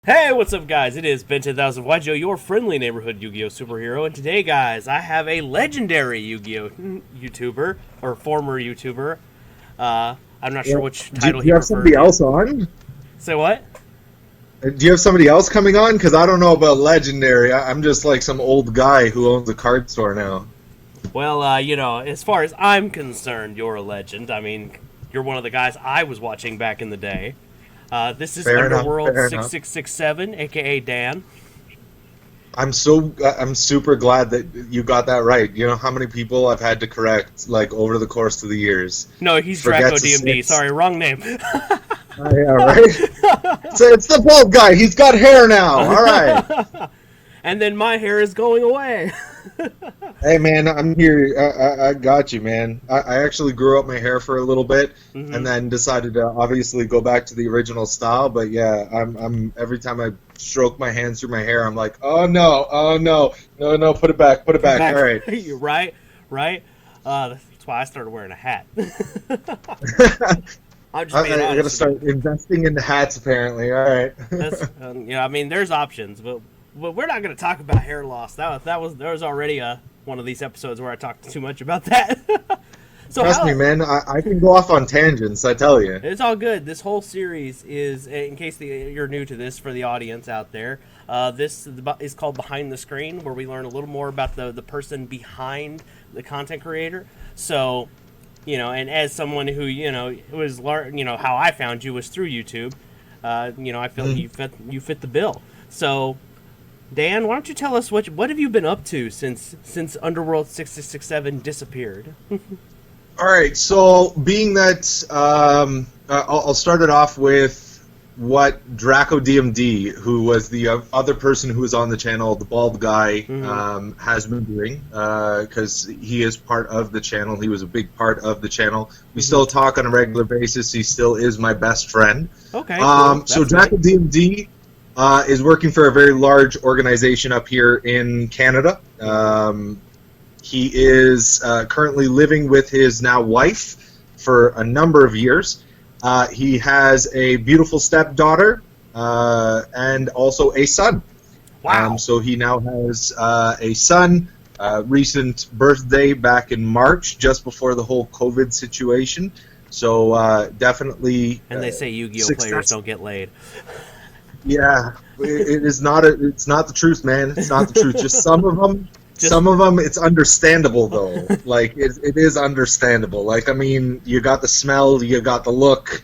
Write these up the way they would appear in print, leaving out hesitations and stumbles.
Hey, what's up, guys? It is Ben 10,000 Joe, your friendly neighborhood Yu-Gi-Oh superhero, and today, guys, I have a legendary Yu-Gi-Oh YouTuber or former YouTuber. I'm not sure Well, which do title he you have somebody prefers. else on? Say what? Do you have somebody else coming on? Because I don't know about Legendary. I'm just like some old guy who owns a card store now. Well, as far as I'm concerned, you're a legend. I mean, you're one of the guys I was watching back in the day. This is Fair enough. Underworld Fair six enough. six six seven, aka Dan. I'm super glad that you got that right. You know how many people I've had to correct like over the course of the years. No, he's Draco Forgets a DMD. six. Sorry, wrong name. Yeah, right. So it's the bald guy. He's got hair now. All right. And then my hair is going away. Hey man, I'm here. I got you, man. I actually grew up my hair for a little bit, and then decided to obviously go back to the original style. But yeah, I'm every time I stroke my hands through my hair, I'm like, oh no, no, put it back, put it back. All right. You're right, right. That's why I started wearing a hat. I'm just being I gotta honest. start investing in the hats apparently. All right. That's, I mean, there's options, but we're not going to talk about hair loss. There was already one of these episodes where I talked too much about that. So Trust me, man. I can go off on tangents. I tell you. It's all good. This whole series is, in case you're new to this, for the audience out there, this is called Behind the Screen, where we learn a little more about the person behind the content creator. So, and as someone who, who has learned, how I found you was through YouTube, I feel you fit the bill. So, Dan, why don't you tell us what have you been up to since Underworld 6667 disappeared? All right, so being that I'll start it off with what Draco DMD, who was the other person who was on the channel, the bald guy, has been doing, because he is part of the channel. He was a big part of the channel. We still talk on a regular basis. He still is my best friend. Okay, cool. So Draco DMD is working for a very large organization up here in Canada. He is currently living with his now wife for a number of years. He has a beautiful stepdaughter and also a son. Wow. So he now has a son. Recent birthday back in March, just before the whole COVID situation. So definitely. And they say Yu-Gi-Oh players don't get laid. Yeah, it is not. It's not the truth, man. It's not the truth. Just some of them. Some of them, it's understandable though. Like it is understandable. Like I mean, you got the smell, you got the look.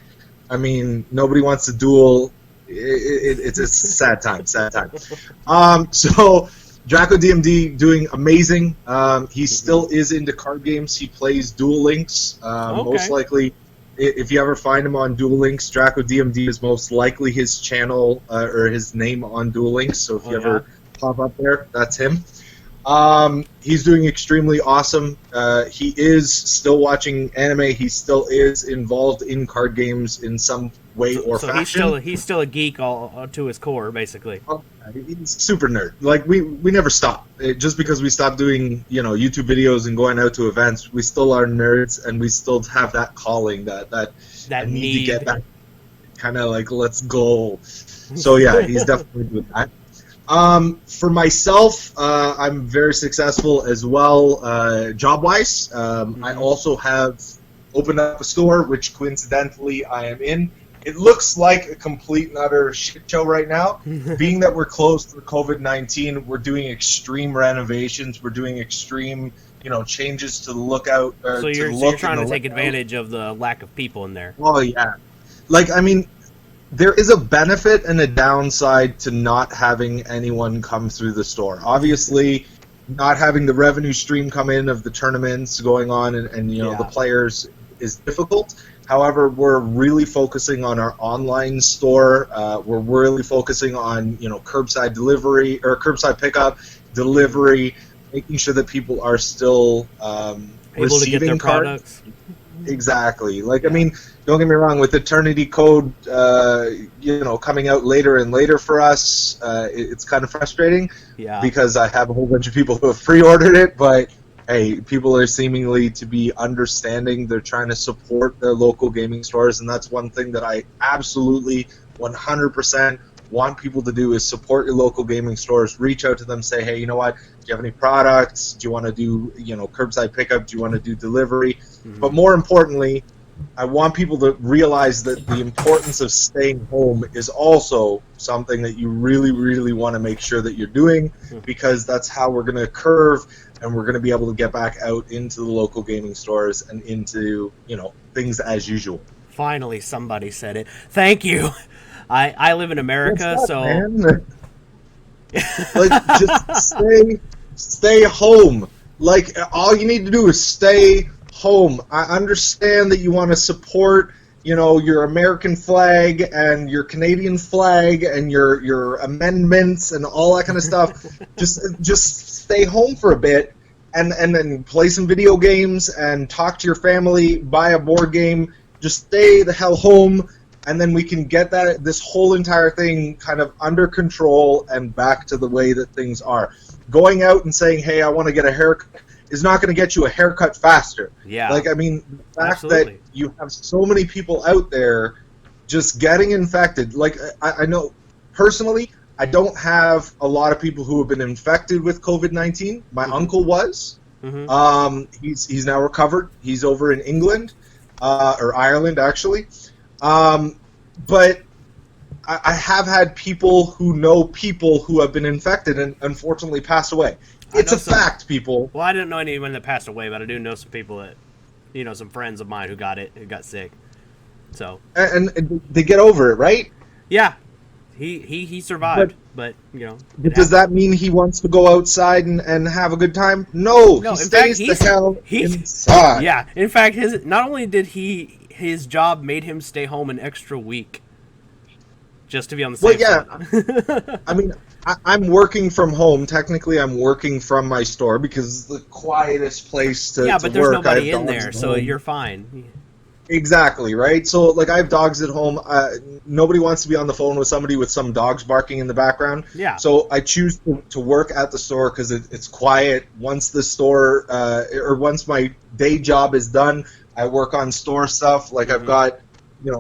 I mean, nobody wants to duel. It's a sad time. Sad time. So Draco DMD doing amazing. He still is into card games. He plays Duel Links. Most likely, if you ever find him on Duel Links, Draco DMD is most likely his channel or his name on Duel Links. So if you ever pop up there, that's him. He's doing extremely awesome. He is still watching anime. He still is involved in card games in some way or fashion. He's still a geek all to his core, basically. Oh, he's super nerd. Like we never stop. Just because we stopped doing YouTube videos and going out to events, we still are nerds and we still have that calling that I need to get back. Kind of like let's go. So yeah, he's definitely doing that. For myself, I'm very successful as well, job-wise. I also have opened up a store, which coincidentally I am in. It looks like a complete and utter shit show right now. Being that we're closed for COVID-19, we're doing extreme renovations. We're doing extreme, changes to the lookout. So you're trying to take advantage of the lack of people in there. Oh yeah, like I mean. There is a benefit and a downside to not having anyone come through the store. Obviously, not having the revenue stream come in of the tournaments going on and the players is difficult. However, we're really focusing on our online store. We're really focusing on curbside delivery or curbside pickup, delivery, making sure that people are still able to get their products. Exactly. Like I mean, don't get me wrong. With Eternity Code, coming out later and later for us, it's kind of frustrating. Yeah. Because I have a whole bunch of people who have pre-ordered it, but hey, people are seemingly to be understanding. They're trying to support their local gaming stores, and that's one thing that I absolutely 100% want people to do is support your local gaming stores, reach out to them, say, hey, you know what, do you have any products? Do you want to do, curbside pickup? Do you want to do delivery? Mm-hmm. But more importantly, I want people to realize that the importance of staying home is also something that you really, really want to make sure that you're doing, because that's how we're going to curve and we're going to be able to get back out into the local gaming stores and into, things as usual. Finally, somebody said it. Thank you. I live in America, so... Man? Just stay home. All you need to do is stay home. I understand that you want to support, your American flag and your Canadian flag and your amendments and all that kind of stuff. just stay home for a bit and then play some video games and talk to your family, buy a board game. Just stay the hell home, and then we can get this whole entire thing kind of under control and back to the way that things are. Going out and saying, hey, I want to get a haircut is not going to get you a haircut faster. Yeah. The fact that you have so many people out there just getting infected. I know, personally, I don't have a lot of people who have been infected with COVID-19. My uncle was. Mm-hmm. He's now recovered. He's over in England. Or Ireland, actually. But I have had people who know people who have been infected and unfortunately passed away. It's a fact, people. Well, I didn't know anyone that passed away, but I do know some people that, some friends of mine who got sick. So. And they get over it, right? Yeah. He survived, but does that mean he wants to go outside and have a good time? No, he stays the hell inside. Yeah, in fact, not only did his job made him stay home an extra week, just to be on the safe side. I mean, I'm working from home. Technically, I'm working from my store because it's the quietest place to work. Yeah, but there's nobody in there, so you're fine. Exactly, right? So, I have dogs at home. Nobody wants to be on the phone with somebody with some dogs barking in the background. Yeah. So I choose to work at the store because it's quiet. Once the store, or once my day job is done, I work on store stuff. I've got,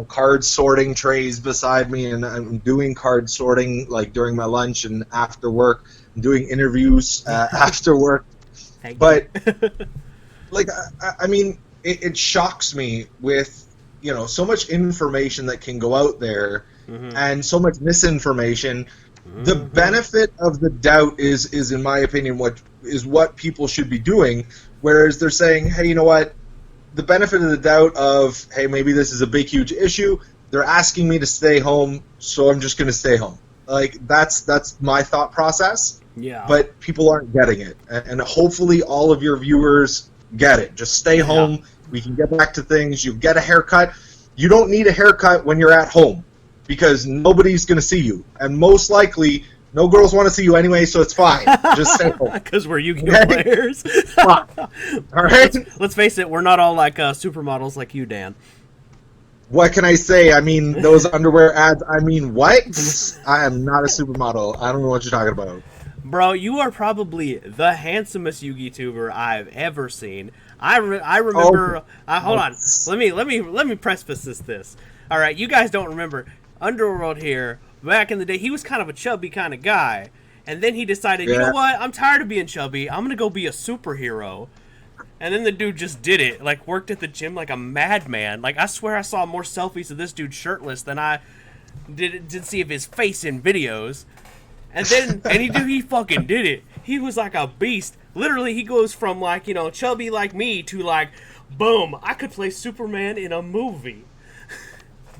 card sorting trays beside me, and I'm doing card sorting, during my lunch and after work. I'm doing interviews after work. But, I mean... It shocks me with, so much information that can go out there and so much misinformation. The benefit of the doubt is in my opinion, what people should be doing, whereas they're saying, hey, you know what, the benefit of the doubt of, hey, maybe this is a big, huge issue, they're asking me to stay home, so I'm just going to stay home. That's my thought process. Yeah. But people aren't getting it. And hopefully all of your viewers get it. Just stay home. We can get back to things. You get a haircut. You don't need a haircut when you're at home because nobody's going to see you. And most likely, no girls want to see you anyway, so it's fine. Just stay home. Because we're Yu-Gi-Oh players. All right? Let's face it, we're not all like supermodels like you, Dan. What can I say? I mean, those underwear ads, what? I am not a supermodel. I don't know what you're talking about. Bro, you are probably the handsomest Yu-Gi tuber I've ever seen. I remember. Hold on. Let me preface this. All right, you guys don't remember Underworld here. Back in the day, he was kind of a chubby kind of guy, and then he decided, you know what? I'm tired of being chubby. I'm gonna go be a superhero. And then the dude just did it. Worked at the gym like a madman. I swear I saw more selfies of this dude shirtless than I did see of his face in videos. And then, he fucking did it. He was like a beast. Literally, he goes from chubby like me to boom, I could play Superman in a movie.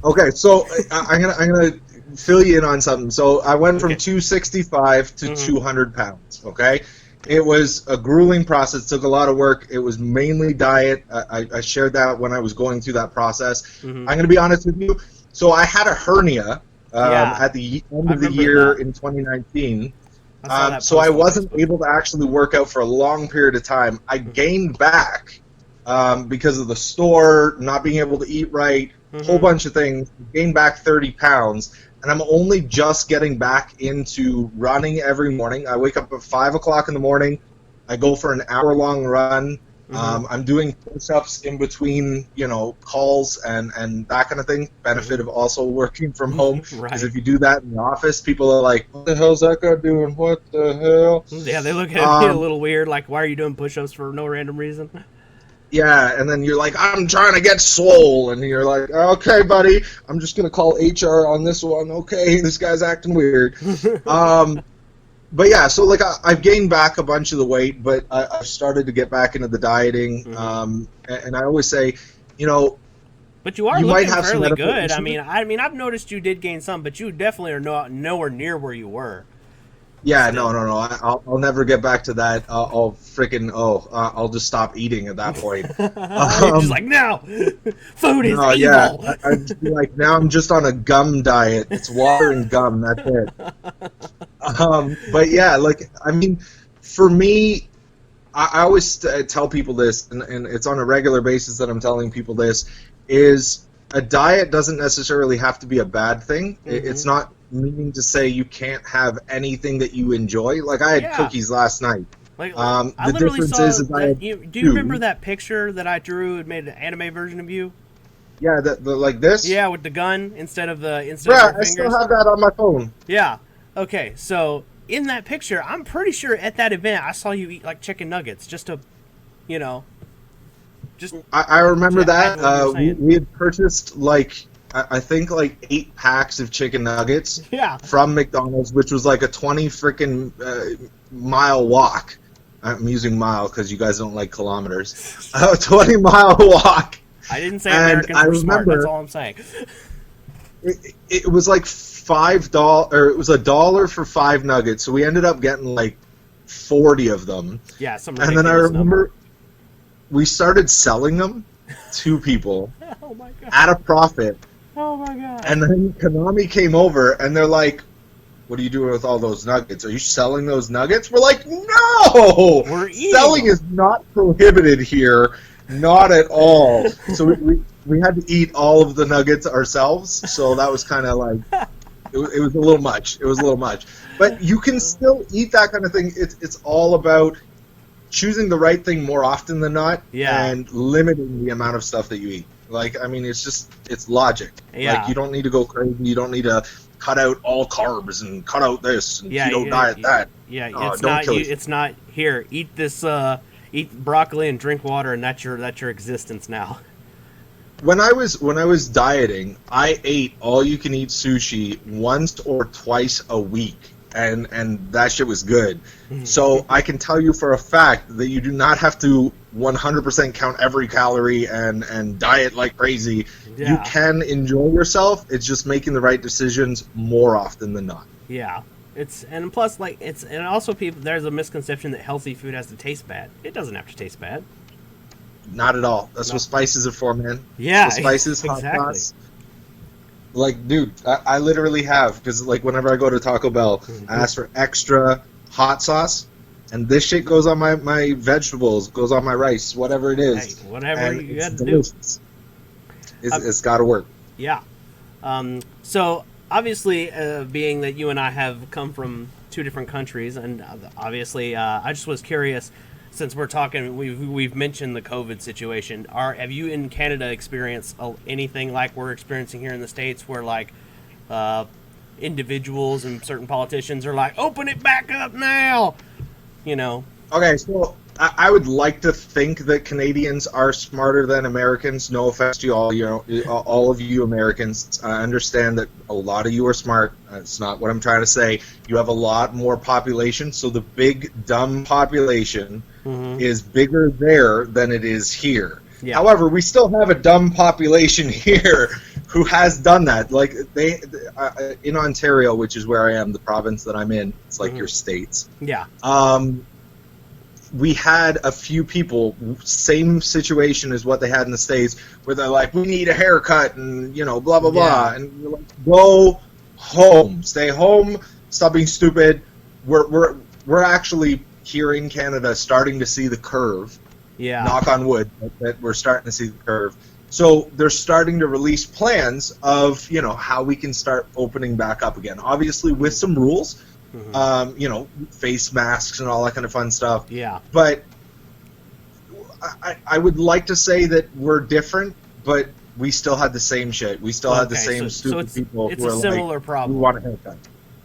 Okay, so I'm gonna fill you in on something. So I went from 265 to 200 pounds. Okay, it was a grueling process. It took a lot of work. It was mainly diet. I shared that when I was going through that process. I'm gonna be honest with you. So I had a hernia. At the end of the year in 2019. So I wasn't able to actually work out for a long period of time. I gained back because of the store, not being able to eat right, a whole bunch of things. Gained back 30 pounds, and I'm only just getting back into running every morning. I wake up at 5 o'clock in the morning. I go for an hour-long run. I'm doing push-ups in between, calls and that kind of thing. Benefit of also working from home, because Right. if you do that in the office, people are like, "What the hell's that guy doing? What the hell?" Yeah, they look at me a little weird, like, why are you doing push-ups for no random reason? Yeah, and then you're like, "I'm trying to get swole," and you're like, "Okay, buddy, I'm just gonna call HR on this one. Okay, this guy's acting weird." But yeah, so like I've gained back a bunch of the weight, but I've started to get back into the dieting. And I always say, But you are you might looking have some fairly medical good. issues. I mean, I've noticed you did gain some, but you definitely are nowhere near where you were. Yeah, Still. no. I'll never get back to that. I'll just stop eating at that point. You're just like, no, food is No, evil. yeah, I'm just like, now I'm just on a gum diet. It's water and gum. That's it. But yeah, like, I mean, for me, I always tell people this, and it's on a regular basis that I'm telling people this, is a diet doesn't necessarily have to be a bad thing. It's not meaning to say you can't have anything that you enjoy. Like, I had cookies last night. Like, The I literally difference saw is I that. had Do you remember that picture that I drew and made an anime version of you? Yeah, like this? Yeah, with the gun instead of your Yeah, fingers. I still have that on my phone. Yeah. Okay, so in that picture, I'm pretty sure at that event I saw you eat like chicken nuggets just to, just. I remember to add that. what you were saying. We had purchased I think 8 packs of chicken nuggets Yeah. from McDonald's, which was like a 20 freaking mile walk. I'm using mile because you guys don't like kilometers. A 20-mile walk. I didn't say And Americans I were smart. remember- That's all I'm saying. It was like $5, or it was $1 for 5 nuggets. So we ended up getting like 40 of them. Yeah, some And ridiculous then I remember number. we started selling them to people Oh my god. at a profit. Oh my god. And then Konami came over, and they're like, "What are you doing with all those nuggets? Are you selling those nuggets?" We're like, "No! We're eating Selling them." is not prohibited here. Not at all." So we had to eat all of the nuggets ourselves, so that was kind of like, it was a little much. It was a little much. But you can still eat that kind of thing. It's all about choosing the right thing more often than not, and limiting the amount of stuff that you eat. Like, I mean, it's logic. Yeah. Like, you don't need to go crazy. You don't need to cut out all carbs and cut out this and keto diet that. Yeah, Oh, it's don't not. kill It's not here. Eat this. Eat broccoli and drink water, and that's your existence now. When I was dieting, I ate all you can eat sushi once or twice a week, and that shit was good. So I can tell you for a fact that you do not have to 100% count every calorie and diet like crazy. Yeah. You can enjoy yourself. It's just making the right decisions more often than not. Yeah. And plus, like, and also there's a misconception that healthy food has to taste bad. It doesn't have to taste bad. Not at all. That's what spices are for, man. Yeah, That's what spices, hot exactly. sauce. Like, dude, I literally have, because like whenever I go to Taco Bell, I ask for extra hot sauce, and this shit goes on my vegetables, goes on my rice, whatever it is. Hey, whatever and you it's got to do. delicious. It's got to work. Yeah. So obviously, being that you and I have come from 2 different countries, and obviously, I just was curious. Since we're talking, we've mentioned the COVID situation. Have you in Canada experienced anything like we're experiencing here in the States, where like individuals and certain politicians are like, "Open it back up now," Okay, so I would like to think that Canadians are smarter than Americans. No offense to all of you Americans. I understand that a lot of you are smart. That's not what I'm trying to say. You have a lot more population, so the big dumb population is bigger there than it is here. Yeah. However, we still have a dumb population here who has done that. Like they in Ontario, which is where I am, the province that I'm in. It's like your states. Yeah. We had a few people, same situation as what they had in the States, where they're like, "We need a haircut," and blah blah blah, and you're like, "Go home, stay home, stop being stupid." We're actually here in Canada starting to see the curve. Yeah. Knock on wood that we're starting to see the curve. So they're starting to release plans of how we can start opening back up again. Obviously with some rules. Face masks and all that kind of fun stuff. Yeah. But I would like to say that we're different, but we still had the same shit. We still had the same stupid people it's who a are similar like, problem. we want a haircut.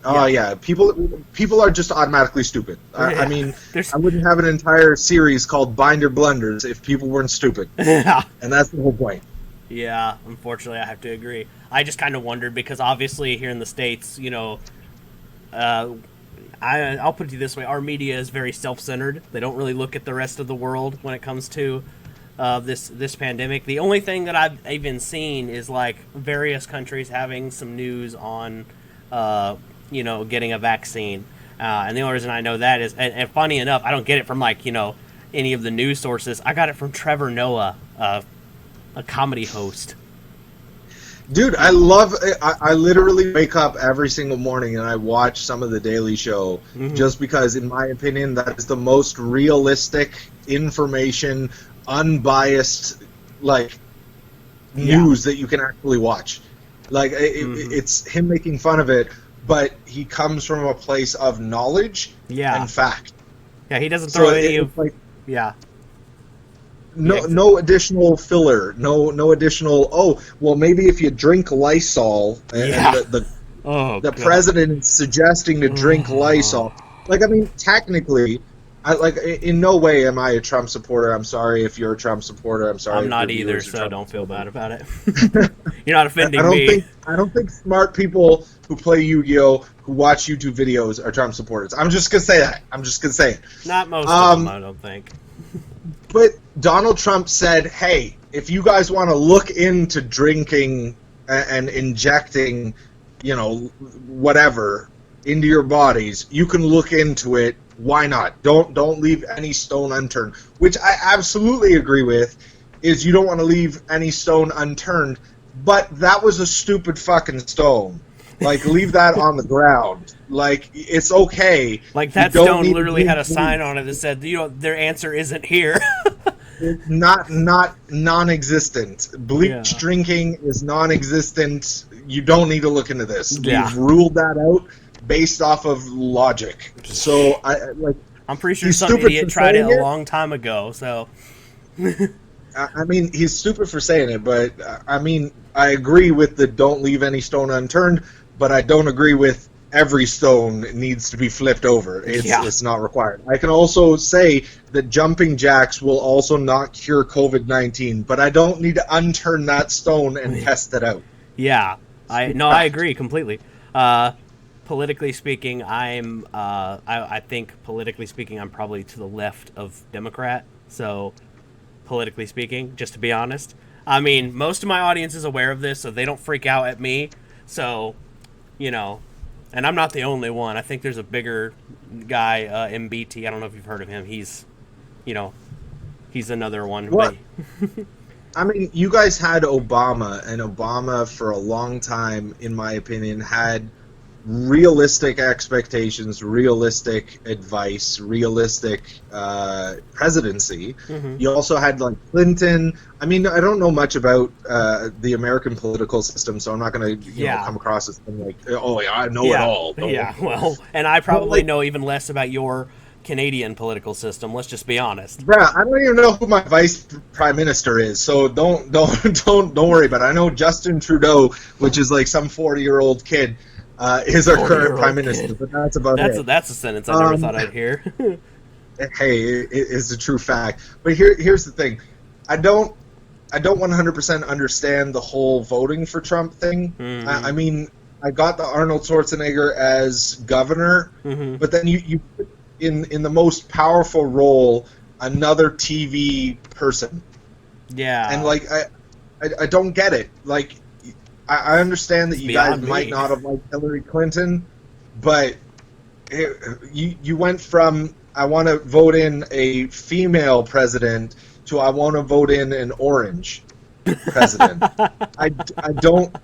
Oh yeah, people are just automatically stupid. I mean, I wouldn't have an entire series called Binder Blunders if people weren't stupid. Yeah. And that's the whole point. Yeah, unfortunately, I have to agree. I just kind of wondered because obviously here in the States, you know, I'll put it this way: our media is very self-centered. They don't really look at the rest of the world when it comes to this pandemic. The only thing that I've even seen is like various countries having some news on, you know, getting a vaccine. And the only reason I know that is, and funny enough, I don't get it from like, you know, any of the news sources. I got it from Trevor Noah, a comedy host. Dude, I literally wake up every single morning and I watch some of the Daily Show just because, in my opinion, that is the most realistic information, unbiased, like, news that you can actually watch. Like, it's him making fun of it, but he comes from a place of knowledge and fact. Yeah, he doesn't throw any of... Like, yeah. No additional filler. No additional. Oh, well, maybe if you drink Lysol, and the president is suggesting to drink Lysol. Like, I mean, technically, in no way am I a Trump supporter. I'm sorry if you're a Trump supporter. I'm sorry. I'm not either, so don't feel bad about it. You're not offending me. I don't think smart people who play Yu-Gi-Oh, who watch YouTube videos, are Trump supporters. I'm just gonna say that. I'm just gonna say it. Not most of them, I don't think. But Donald Trump said, hey, if you guys want to look into drinking and injecting, you know, whatever into your bodies, you can look into it. Why not? Don't leave any stone unturned. Which I absolutely agree with, is you don't want to leave any stone unturned. But that was a stupid fucking stone. Like, leave that on the ground. Like, it's okay. Like, that stone literally had a sign on it that said, you know, their answer isn't here. Not non-existent. Bleach drinking is non-existent. You don't need to look into this. We've ruled that out based off of logic. So, I'm pretty sure some idiot tried it a long time ago, so... I mean, he's stupid for saying it, but, I mean, I agree with the don't leave any stone unturned, but I don't agree with every stone needs to be flipped over. It's not required. I can also say that jumping jacks will also not cure COVID-19, but I don't need to unturn that stone and test it out. Yeah, I agree completely. Politically speaking, I think politically speaking, I'm probably to the left of Democrat. So, politically speaking, just to be honest, I mean, most of my audience is aware of this, so they don't freak out at me. So, you know, and I'm not the only one. I think there's a bigger guy, MBT. I don't know if you've heard of him. He's, you know, he's another one. What? I mean, you guys had Obama, and Obama for a long time, in my opinion, had realistic expectations, realistic advice, realistic presidency. You also had, like, Clinton. I mean, I don't know much about the American political system, so I'm not going to you know, come across as like, oh, yeah, I know it all. Well, and I probably know even less about your Canadian political system. Let's just be honest. Yeah, I don't even know who my vice prime minister is, so don't worry. But I know Justin Trudeau, which is like some 40-year-old kid. Is our current prime minister, but that's about it. That's a sentence I never thought I'd hear. Hey, it is a true fact. But here's the thing. I don't 100% understand the whole voting for Trump thing. I mean, I got the Arnold Schwarzenegger as governor, but then you put in the most powerful role another TV person. Yeah. And, like, I don't get it. Like, I understand that you guys might not have liked Hillary Clinton, but you went from I want to vote in a female president to I want to vote in an orange president. I don't.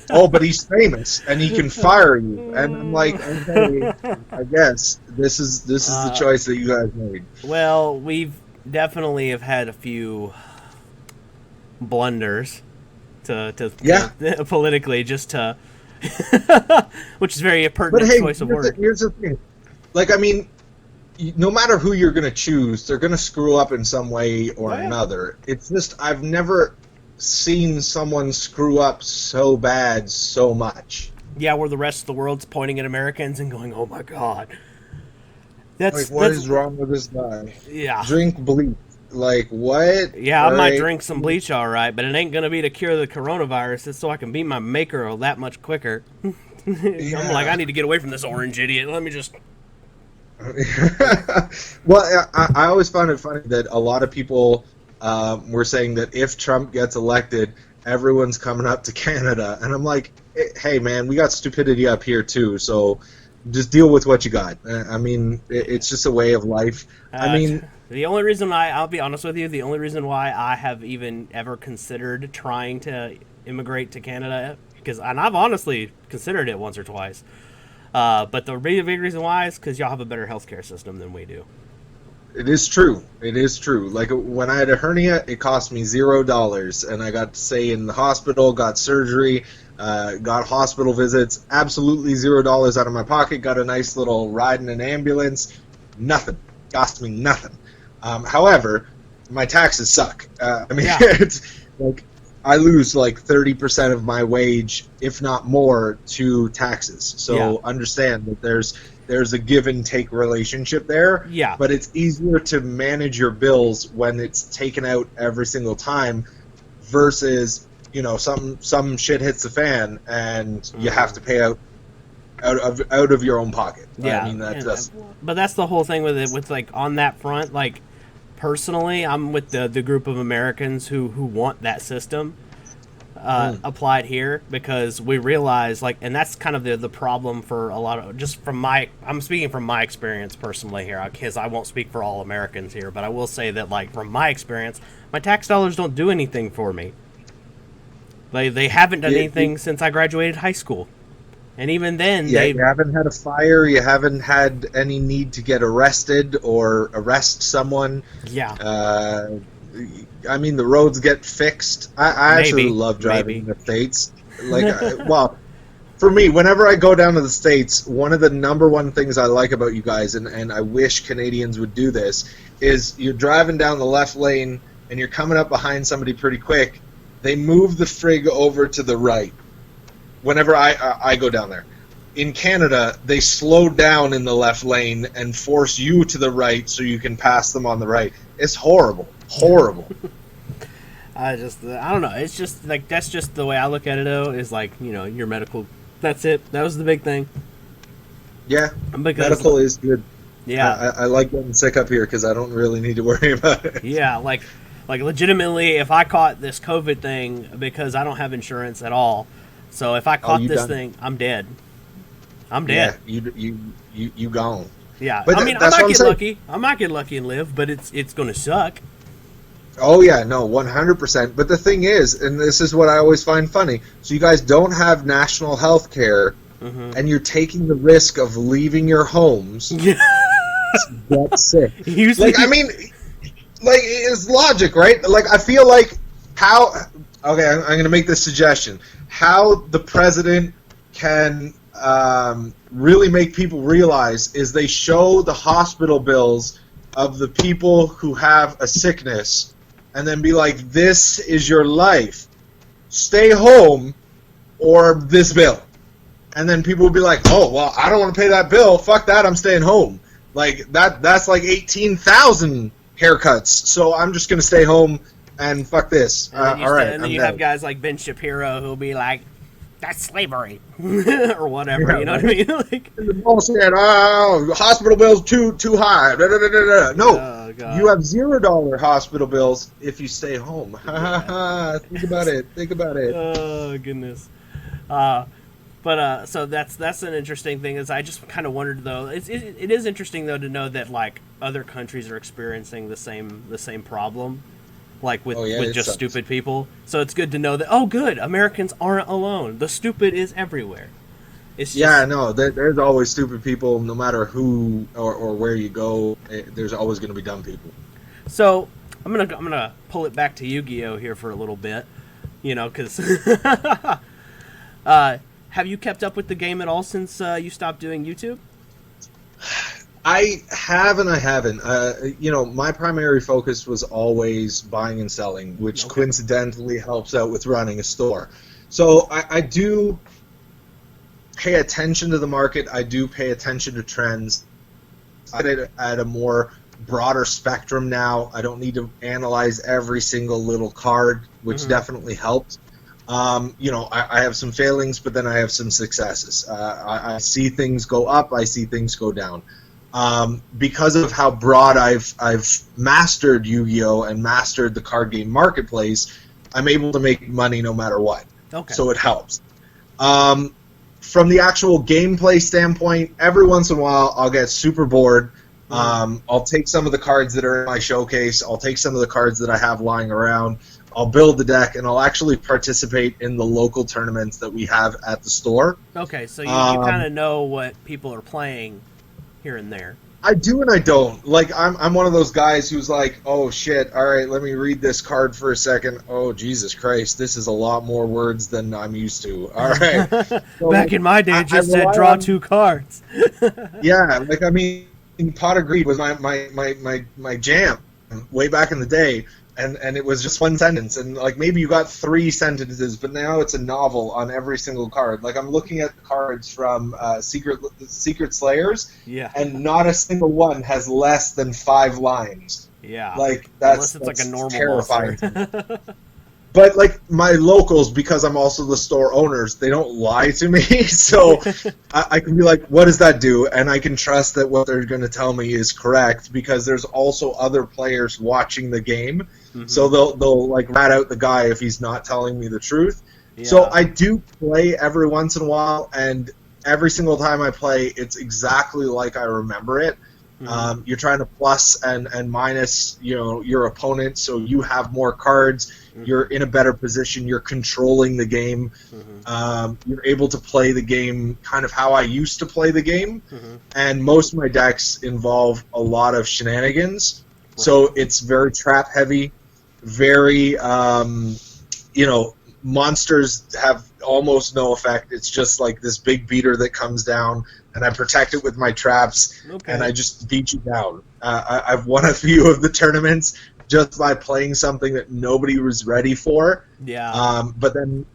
Oh, but he's famous and he can fire you. And I'm like, okay, I guess this is the choice that you guys made. Well, we've definitely have had a few blunders. To politically, just to which is very a pertinent choice of word. Here's the thing, like, I mean, no matter who you're going to choose, they're going to screw up in some way or Oh, yeah. another. It's just I've never seen someone screw up so bad so much. Yeah, where the rest of the world's pointing at Americans and going, "Oh my God." Like, what is wrong with this guy? Yeah. Drink bleach. Like, what? Yeah, I All might right. drink some bleach, all right, but it ain't gonna be to cure the coronavirus. It's so I can beat my maker that much quicker. I'm like, I need to get away from this orange idiot. Let me just. Well, I always found it funny that a lot of people were saying that if Trump gets elected, everyone's coming up to Canada, and I'm like, hey man, we got stupidity up here too, so just deal with what you got. I mean, it's just a way of life. I mean, the only reason I'll be honest with you, the only reason why I have even ever considered trying to immigrate to Canada, and I've honestly considered it once or twice, but the big reason why is because y'all have a better healthcare system than we do. it is true. It is true. Like when I had a hernia, it cost me $0, and I got to stay in the hospital, got surgery, got hospital visits, absolutely $0 out of my pocket. Got a nice little ride in an ambulance. Nothing. Cost me nothing. However, my taxes suck. I mean, Yeah. it's like I lose like 30% of my wage, if not more, to taxes. So Yeah. understand that there's a give and take relationship there. Yeah. But it's easier to manage your bills when it's taken out every single time versus, you know, some shit hits the fan and you have to pay out of your own pocket. Yeah, I mean that's but that's the whole thing with it. With like on that front, like personally, I'm with the group of Americans who want that system applied here because we realize like, and that's kind of the problem for a lot of just from I'm speaking from my experience personally here because I won't speak for all Americans here, but I will say that like from my experience, my tax dollars don't do anything for me. They haven't done anything since I graduated high school. And even then, you haven't had a fire, you haven't had any need to get arrested or arrest someone. Yeah. I mean, the roads get fixed. I actually love driving in the States. Like, well, for me, whenever I go down to the States, one of the number one things I like about you guys, and I wish Canadians would do this, is you're driving down the left lane and you're coming up behind somebody pretty quick. They move the frig over to the right. Whenever I go down there. In Canada, they slow down in the left lane and force you to the right so you can pass them on the right. It's horrible. Horrible. I don't know. It's just like, that's just the way I look at it though, is like, you know, your medical, that's it. That was the big thing. Yeah, because, medical is good. Yeah. I like getting sick up here because I don't really need to worry about it. Yeah, like legitimately, if I caught this COVID thing, because I don't have insurance at all, so if I caught this thing, I'm dead. I'm dead. Yeah, you gone. Yeah, but I mean, I might get lucky. I might get lucky and live, but it's going to suck. Oh yeah, no, 100%. But the thing is, and this is what I always find funny, so you guys don't have national health care, and you're taking the risk of leaving your homes to get sick. Like, I mean, like, it's logic, right? Like, I feel like okay, I'm going to make this suggestion. How the president can really make people realize is they show the hospital bills of the people who have a sickness and then be like, this is your life. Stay home or this bill. And then people will be like, oh, well, I don't want to pay that bill. Fuck that, I'm staying home. Like, that's like 18,000 haircuts. So I'm just going to stay home and fuck this. All right. And then you have guys like Ben Shapiro who'll be like, that's slavery or whatever. You know what I mean? Like, the bullshit. Oh, hospital bills too high. Da, da, da, da, da. No, you have $0 hospital bills if you stay home. Think about it. Think about it. Oh goodness. So that's an interesting thing. Is I just kind of wondered though. It is interesting though to know that like other countries are experiencing the same problem. Like with just sucks. Stupid people. So it's good to know that, oh good, Americans aren't alone. The stupid is everywhere. It's just, no, there's always stupid people no matter who or where you go. There's always going to be dumb people. So I'm gonna pull it back to Yu-Gi-Oh here for a little bit, you know, because have you kept up with the game at all since you stopped doing YouTube? I have and I haven't. My primary focus was always buying and selling, which coincidentally helps out with running a store. So I do pay attention to the market. I do pay attention to trends. At a more broader spectrum now. I don't need to analyze every single little card, which definitely helps. I have some failings, but then I have some successes. I see things go up. I see things go down. Because of how broad I've mastered Yu-Gi-Oh! And mastered the card game marketplace, I'm able to make money no matter what. Okay. So it helps. From the actual gameplay standpoint, every once in a while I'll get super bored. I'll take some of the cards that are in my showcase. I'll take some of the cards that I have lying around. I'll build the deck, and I'll actually participate in the local tournaments that we have at the store. Okay, so you kind of know what people are playing here and there. I do and I don't. Like, I'm one of those guys who's like, oh, shit, all right, let me read this card for a second. Oh, Jesus Christ, this is a lot more words than I'm used to. All right. So, Back in my day, it just said draw 2 cards. Yeah, like, I mean, Pot of Greed was my jam way back in the day. And it was just one sentence, and like maybe you got 3 sentences, but now it's a novel on every single card. Like I'm looking at the cards from Secret Slayers, and not a single one has less than 5 lines. Yeah, like unless it's like a normal terrifying. But like my locals, because I'm also the store owners, they don't lie to me, so I can be like, "What does that do?" And I can trust that what they're going to tell me is correct because there's also other players watching the game, so they'll like rat out the guy if he's not telling me the truth. Yeah. So I do play every once in a while, and every single time I play, it's exactly like I remember it. You're trying to plus and minus, your opponent, so you have more cards. You're in a better position. You're controlling the game. You're able to play the game kind of how I used to play the game. And most of my decks involve a lot of shenanigans. So it's very trap heavy. Very, monsters have almost no effect. It's just like this big beater that comes down, and I protect it with my traps, and I just beat you down. I've won a few of the tournaments just by playing something that nobody was ready for. Yeah. But then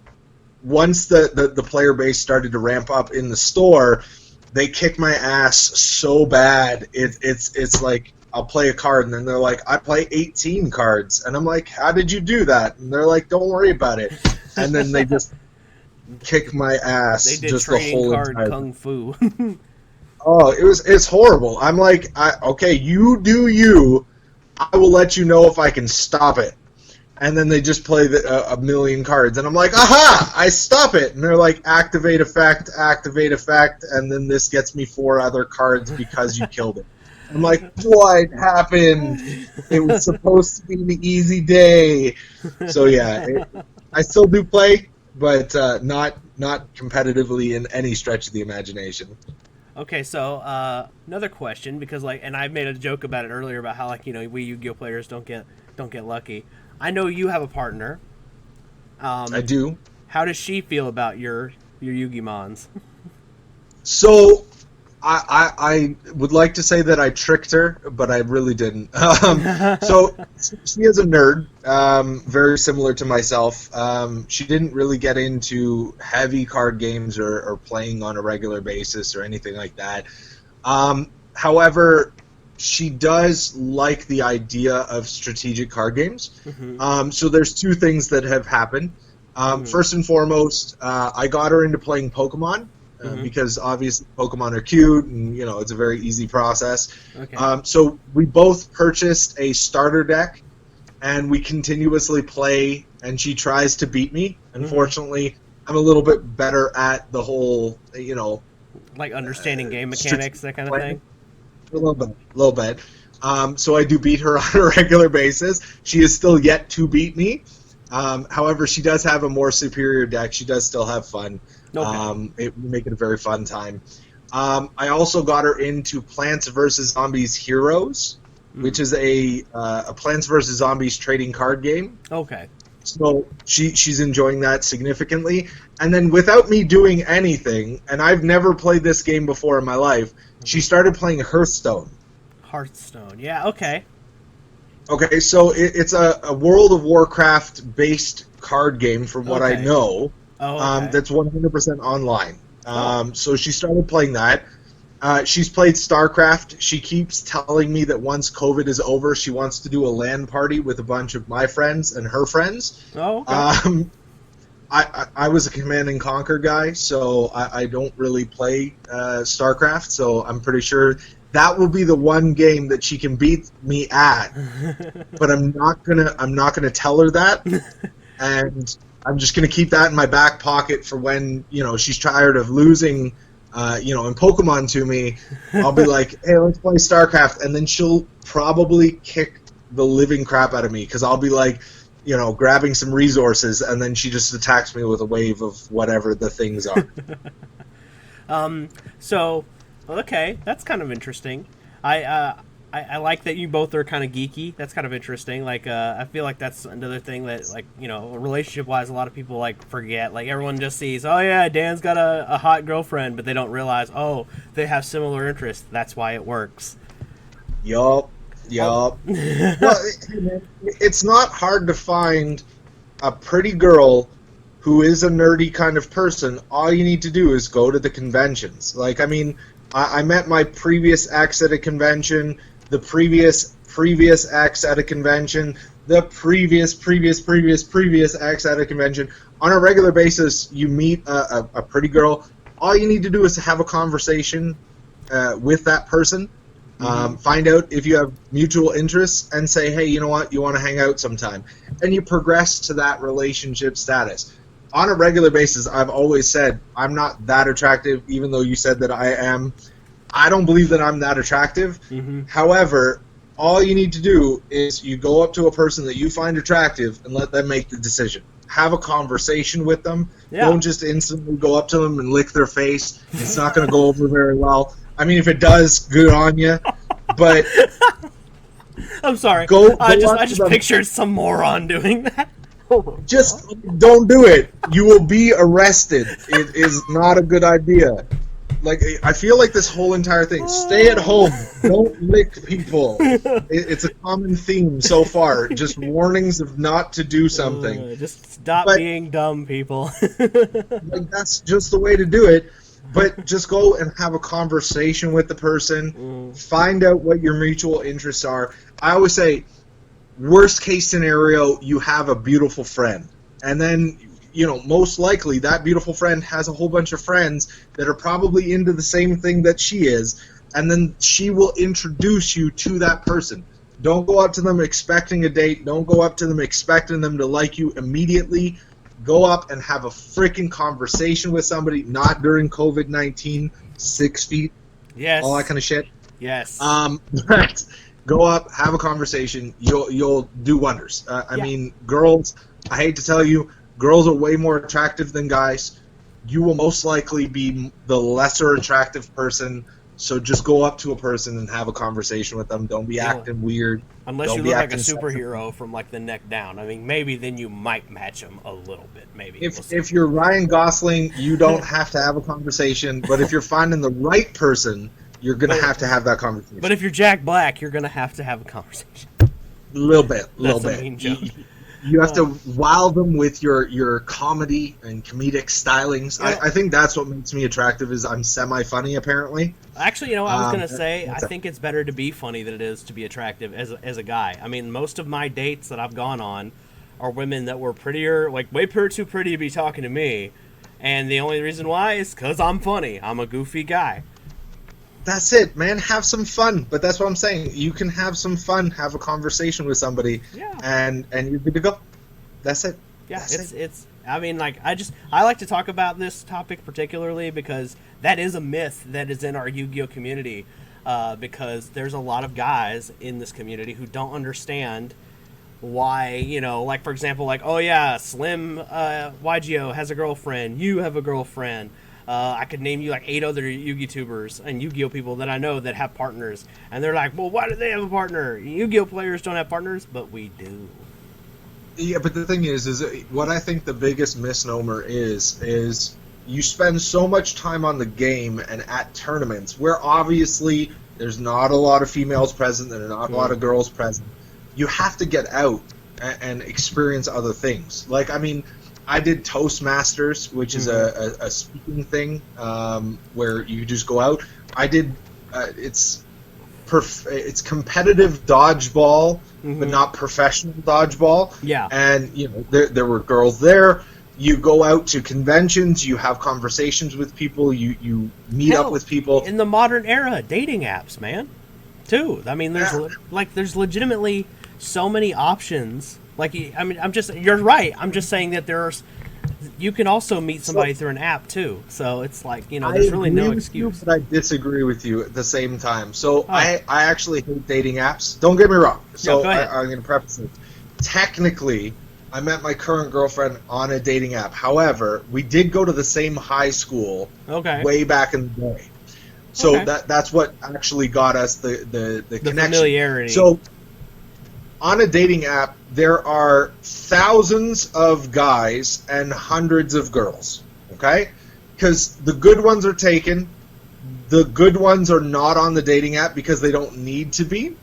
once the player base started to ramp up in the store, they kick my ass so bad. It's like I'll play a card, and then they're like, I play 18 cards. And I'm like, how did you do that? And they're like, don't worry about it. And then they just kick my ass. They did just trading the whole card entire kung fu. Oh, it's horrible. I'm like, okay, you do you. I will let you know if I can stop it. And then they just play a million cards. And I'm like, aha, I stop it. And they're like, activate effect, and then this gets me 4 other cards because you killed it. I'm like, what happened? It was supposed to be an easy day. So yeah, I still do play, but not competitively in any stretch of the imagination. Okay, so another question, because and I made a joke about it earlier about how we Yu-Gi-Oh players don't get lucky. I know you have a partner. I do. How does she feel about your Yu-Gi-Mons? So I would like to say that I tricked her, but I really didn't. So she is a nerd, very similar to myself. She didn't really get into heavy card games or playing on a regular basis or anything like that. However, she does like the idea of strategic card games. So there's 2 things that have happened. First and foremost, I got her into playing Pokemon. Because obviously Pokemon are cute, and it's a very easy process. So we both purchased a starter deck, and we continuously play. And she tries to beat me. Unfortunately, I'm a little bit better at the whole, like understanding game mechanics, that kind of thing. A little bit. So I do beat her on a regular basis. She is still yet to beat me. However, she does have a more superior deck. She does still have fun. We make it a very fun time. I also got her into Plants vs. Zombies Heroes, which is a Plants vs. Zombies trading card game. Okay. So she's enjoying that significantly. And then without me doing anything, and I've never played this game before in my life, she started playing Hearthstone. Hearthstone. Yeah, okay. Okay, so it's a World of Warcraft based card game from what I know. That's 100% online. So she started playing that. She's played StarCraft. She keeps telling me that once COVID is over, she wants to do a LAN party with a bunch of my friends and her friends. Oh, okay. I was a Command and Conquer guy, so I don't really play StarCraft. So I'm pretty sure that will be the one game that she can beat me at. But I'm not gonna tell her that, and I'm just gonna keep that in my back pocket for when she's tired of losing. In Pokemon to me, I'll be like, hey, let's play StarCraft, and then she'll probably kick the living crap out of me because I'll be like, grabbing some resources, and then she just attacks me with a wave of whatever the things are. So, okay, that's kind of interesting. I like that you both are kind of geeky. That's kind of interesting. Like, I feel like that's another thing that, like, relationship-wise, a lot of people, like, forget. Like, everyone just sees, oh, yeah, Dan's got a hot girlfriend, but they don't realize, oh, they have similar interests. That's why it works. Yup. Well, it's not hard to find a pretty girl who is a nerdy kind of person. All you need to do is go to the conventions. Like, I mean, I met my previous ex at a convention, the previous ex at a convention, the previous ex at a convention. On a regular basis, you meet a pretty girl. All you need to do is have a conversation with that person. Find out if you have mutual interests and say, hey, you know what, you want to hang out sometime. And you progress to that relationship status. On a regular basis, I've always said I'm not that attractive, even though you said that I am. I don't believe that I'm that attractive. However, all you need to do is you go up to a person that you find attractive and let them make the decision. Have a conversation with them. Yeah. Don't just instantly go up to them and lick their face. It's not going to go over very well. I mean, if it does, good on you. But I'm sorry. I just pictured some moron doing that. Just don't do it. You will be arrested. It is not a good idea. Like, I feel like this whole entire thing, stay at home, don't lick people. It's a common theme so far. Just warnings of not to do something. Just stop being dumb, people. Like, that's just the way to do it. But just go and have a conversation with the person. Find out what your mutual interests are. I always say, worst case scenario, you have a beautiful friend. And then, most likely that beautiful friend has a whole bunch of friends that are probably into the same thing that she is. And then she will introduce you to that person. Don't go up to them expecting a date. Don't go up to them expecting them to like you immediately. Go up and have a freaking conversation with somebody, not during COVID-19, 6 feet, all that kind of shit. Yes. But go up, have a conversation. You'll do wonders. I mean, girls, I hate to tell you, girls are way more attractive than guys. You will most likely be the lesser attractive person. So just go up to a person and have a conversation with them. Don't be acting weird. Unless you look like a superhero from like the neck down. I mean, maybe then you might match them a little bit. Maybe. If you're Ryan Gosling, you don't have to have a conversation. But if you're finding the right person, you're gonna have to have that conversation. But if you're Jack Black, you're gonna have to have a conversation. A little bit. That's a mean joke. You have to wow them with your comedy and comedic stylings. Yeah. I think that's what makes me attractive is I'm semi-funny, apparently. Actually, I was going to say, I think it's better to be funny than it is to be attractive as a guy. I mean, most of my dates that I've gone on are women that were prettier, like way too pretty to be talking to me. And the only reason why is because I'm funny. I'm a goofy guy. That's it, man. Have some fun. But that's what I'm saying. You can have some fun, have a conversation with somebody, and you're good to go. That's it. Yeah, it's. I mean, like, I like to talk about this topic particularly because that is a myth that is in our Yu-Gi-Oh community. Because there's a lot of guys in this community who don't understand why, like, for example, like, oh yeah, Slim YGO has a girlfriend. You have a girlfriend. I could name you like 8 other Yu-Gi tubers and Yu-Gi-Oh people that I know that have partners, and they're like, well, why do they have a partner? Yu-Gi-Oh players don't have partners, but we do. Yeah, but the thing is what I think the biggest misnomer is you spend so much time on the game and at tournaments where obviously there's not a lot of females present, there are not a lot of girls present. You have to get out and experience other things. Like, I mean, I did Toastmasters, which is a speaking thing where you just go out. I did it's competitive dodgeball, but not professional dodgeball. Yeah. And you know, there were girls there. You go out to conventions, you have conversations with people, you meet up with people. In the modern era, dating apps, man, too. I mean, there's legitimately so many options. Like, I mean, you're right. I'm just saying that you can also meet somebody through an app too. So it's like, you know, there's really no excuse. But I disagree with you at the same time. So I actually hate dating apps. Don't get me wrong. So I'm going to preface it. Technically, I met my current girlfriend on a dating app. However, we did go to the same high school way back in the day. So that's what actually got us the connection. Familiarity. So on a dating app, there are thousands of guys and hundreds of girls, okay? Because the good ones are taken. The good ones are not on the dating app because they don't need to be.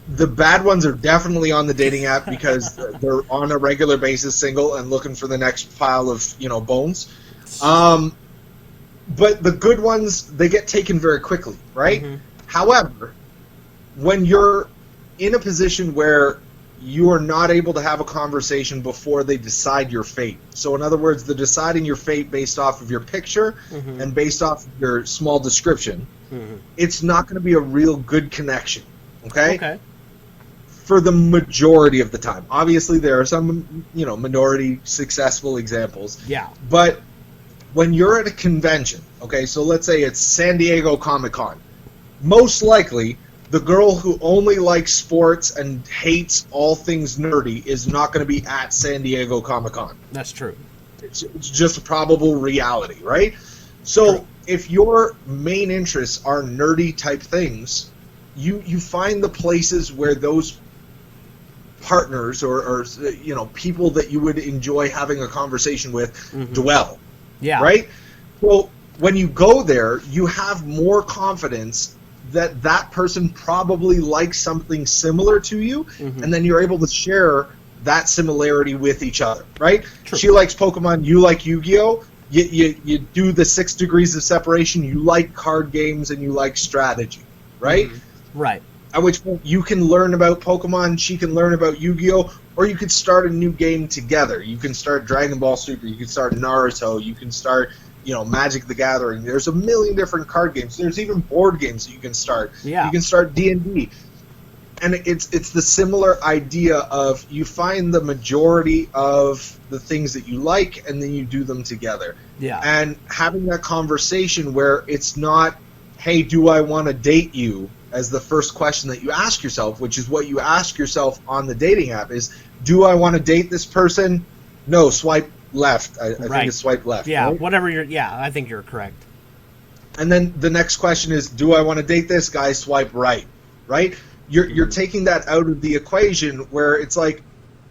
The bad ones are definitely on the dating app because they're on a regular basis single and looking for the next pile of, you know, bones. But the good ones, they get taken very quickly, right? However, when you're in a position where you are not able to have a conversation before they decide your fate. So in other words, they're deciding your fate based off of your picture and based off of your small description. It's not going to be a real good connection, okay? For the majority of the time. Obviously, there are some, you know, minority successful examples. Yeah. But when you're at a convention, okay, so let's say it's San Diego Comic-Con, most likely the girl who only likes sports and hates all things nerdy is not going to be at San Diego Comic-Con. That's true. It's just a probable reality, right? So if your main interests are nerdy type things, you find the places where those partners or you know, people that you would enjoy having a conversation with dwell. Yeah. Right? Well, when you go there, you have more confidence that that person probably likes something similar to you, and then you're able to share that similarity with each other, right? True. She likes Pokemon, you like Yu-Gi-Oh! You do the 6 degrees of separation, you like card games and you like strategy, right? Right. At which point you can learn about Pokemon, she can learn about Yu-Gi-Oh! Or you could start a new game together. You can start Dragon Ball Super, you can start Naruto, you can start, you know, Magic the Gathering. There's a million different card games. There's even board games that you can start. Yeah. You can start D&D. And it's the similar idea of you find the majority of the things that you like and then you do them together. Yeah. And having that conversation where it's not, hey, do I want to date you, as the first question that you ask yourself, which is what you ask yourself on the dating app, is, do I want to date this person? No, swipe left. I think it's swipe left. Yeah, right? whatever I think you're correct. And then the next question is, do I want to date this guy? Swipe right, right? You're taking that out of the equation where it's like,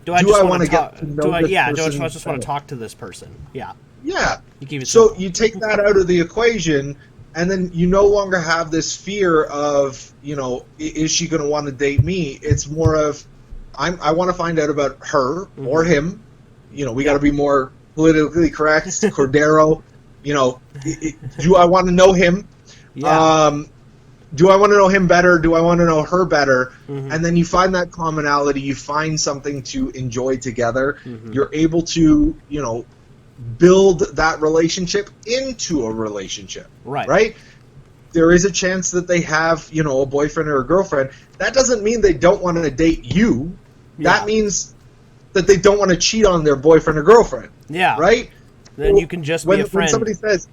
do I want to get to know this person? Do I just want to talk to this person? Yeah. Yeah. You keep it so simple. You take that out of the equation, and then you no longer have this fear of, you know, is she going to want to date me? It's more of, I want to find out about her or him. You know, we got to be more politically correct. Cordero, you know, do I want to know him? Yeah. Do I want to know him better? Do I want to know her better? And then you find that commonality. You find something to enjoy together. You're able to, you know, build that relationship into a relationship. Right. Right? There is a chance that they have, you know, a boyfriend or a girlfriend. That doesn't mean they don't want to date you. Yeah. That means that they don't want to cheat on their boyfriend or girlfriend. Yeah. Right? Then you can just be a friend. When somebody says,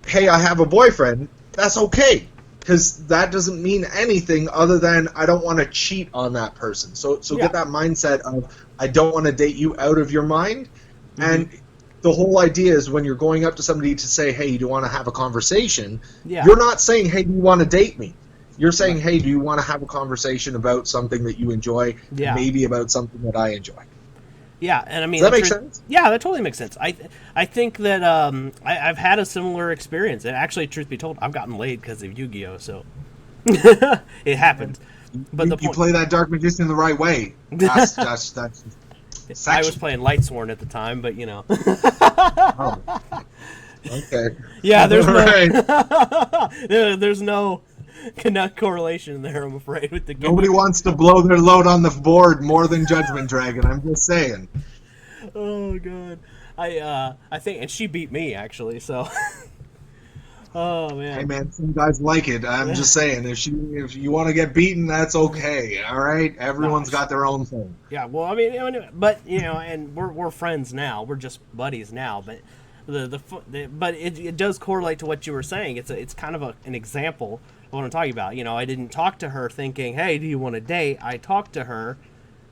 hey, I have a boyfriend, that's okay. Because that doesn't mean anything other than I don't want to cheat on that person. So get that mindset of, I don't want to date you out of your mind. And the whole idea is when you're going up to somebody to say, hey, do you want to have a conversation? Yeah. You're not saying, hey, do you want to date me? You're saying, hey, do you want to have a conversation about something that you enjoy, Yeah. maybe about something that I enjoy? Yeah, and I mean, Does that make sense? Yeah, that totally makes sense. I think that I've had a similar experience, and actually, truth be told, I've gotten laid because of Yu-Gi-Oh. So it happens. But You play that Dark Magician the right way. That's I was playing Lightsworn at the time, but you know. Oh. Okay. Yeah, there's no Right. there's no correlation there, I'm afraid, with the game. Nobody wants to blow their load on the board more than Judgment Dragon. I'm just saying. Oh god, I think, and she beat me actually. So, oh man. Hey man, some guys like it. I'm just saying, if you want to get beaten, that's okay. All right, everyone's got their own thing. Yeah, well, I mean, but you know, and we're friends now. We're just buddies now, but. But it does correlate to what you were saying. It's kind of an example of what I'm talking about. You know, I didn't talk to her thinking, "Hey, do you want to date?" I talked to her,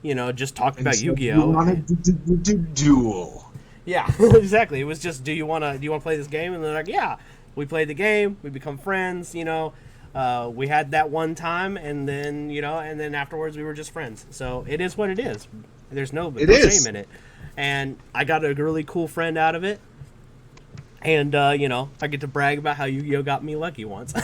you know, just talked about So Yu-Gi-Oh. you wanted to duel. Yeah, exactly. It was just, do you want to play this game? And they're like, yeah. We played the game. We become friends. You know, we had that one time, and then afterwards we were just friends. So it is what it is. There's no shame in it. And I got a really cool friend out of it. And, you know, I get to brag about how Yu-Gi-Oh got me lucky once.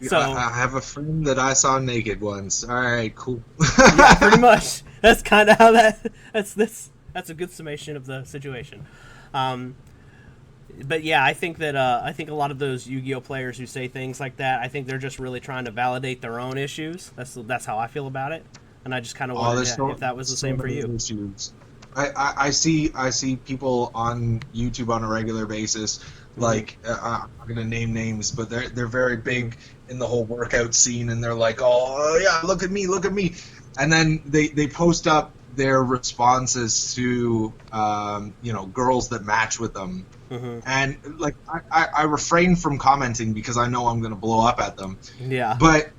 So I have a friend that I saw naked once. All right, cool. Yeah, pretty much. That's kind of how that's a good summation of the situation. But yeah, I think that I think a lot of those Yu-Gi-Oh players who say things like that, I think they're just really trying to validate their own issues. That's how I feel about it. And I just kind of wondered if that was the same for you. Issues. I see people on YouTube on a regular basis, like I'm not gonna name names, but they're very big in the whole workout scene, and they're like, oh yeah, look at me, and then they post up their responses to girls that match with them, and like I refrain from commenting because I know I'm gonna blow up at them. Yeah, but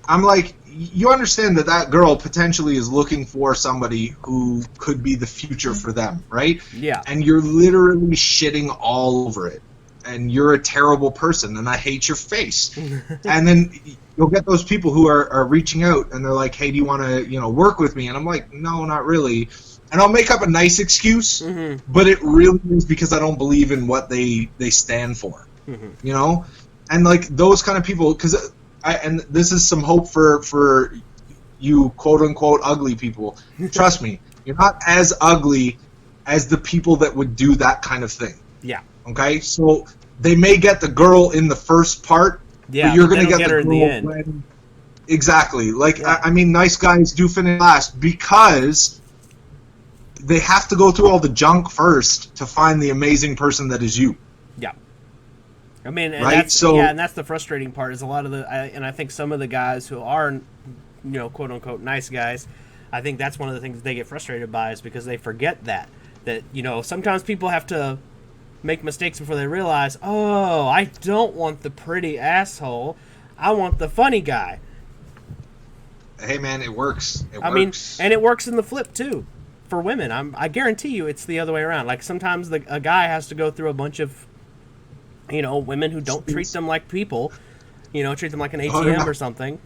I'm like, you understand that girl potentially is looking for somebody who could be the future for them, right? Yeah. And you're literally shitting all over it. And you're a terrible person, and I hate your face. And then you'll get those people who are reaching out, and they're like, hey, do you want to work with me? And I'm like, no, not really. And I'll make up a nice excuse, but it really is because I don't believe in what they stand for, you know? And like those kind of people, because... and this is some hope for you quote-unquote ugly people. Trust me, you're not as ugly as the people that would do that kind of thing. Yeah. Okay? So they may get the girl in the first part, but you're going to get her the girl in the end. Exactly. Like, yeah. I mean, nice guys do finish last because they have to go through all the junk first to find the amazing person that is you. Yeah. I mean, and right? that's the frustrating part is a lot of and I think some of the guys who are, quote unquote nice guys, I think that's one of the things they get frustrated by is because they forget that sometimes people have to make mistakes before they realize, oh, I don't want the pretty asshole, I want the funny guy. Hey man, it works. I mean, and it works in the flip too, for women. I guarantee you, it's the other way around. Like sometimes a guy has to go through a bunch of women who don't treat them like people, treat them like an ATM or something,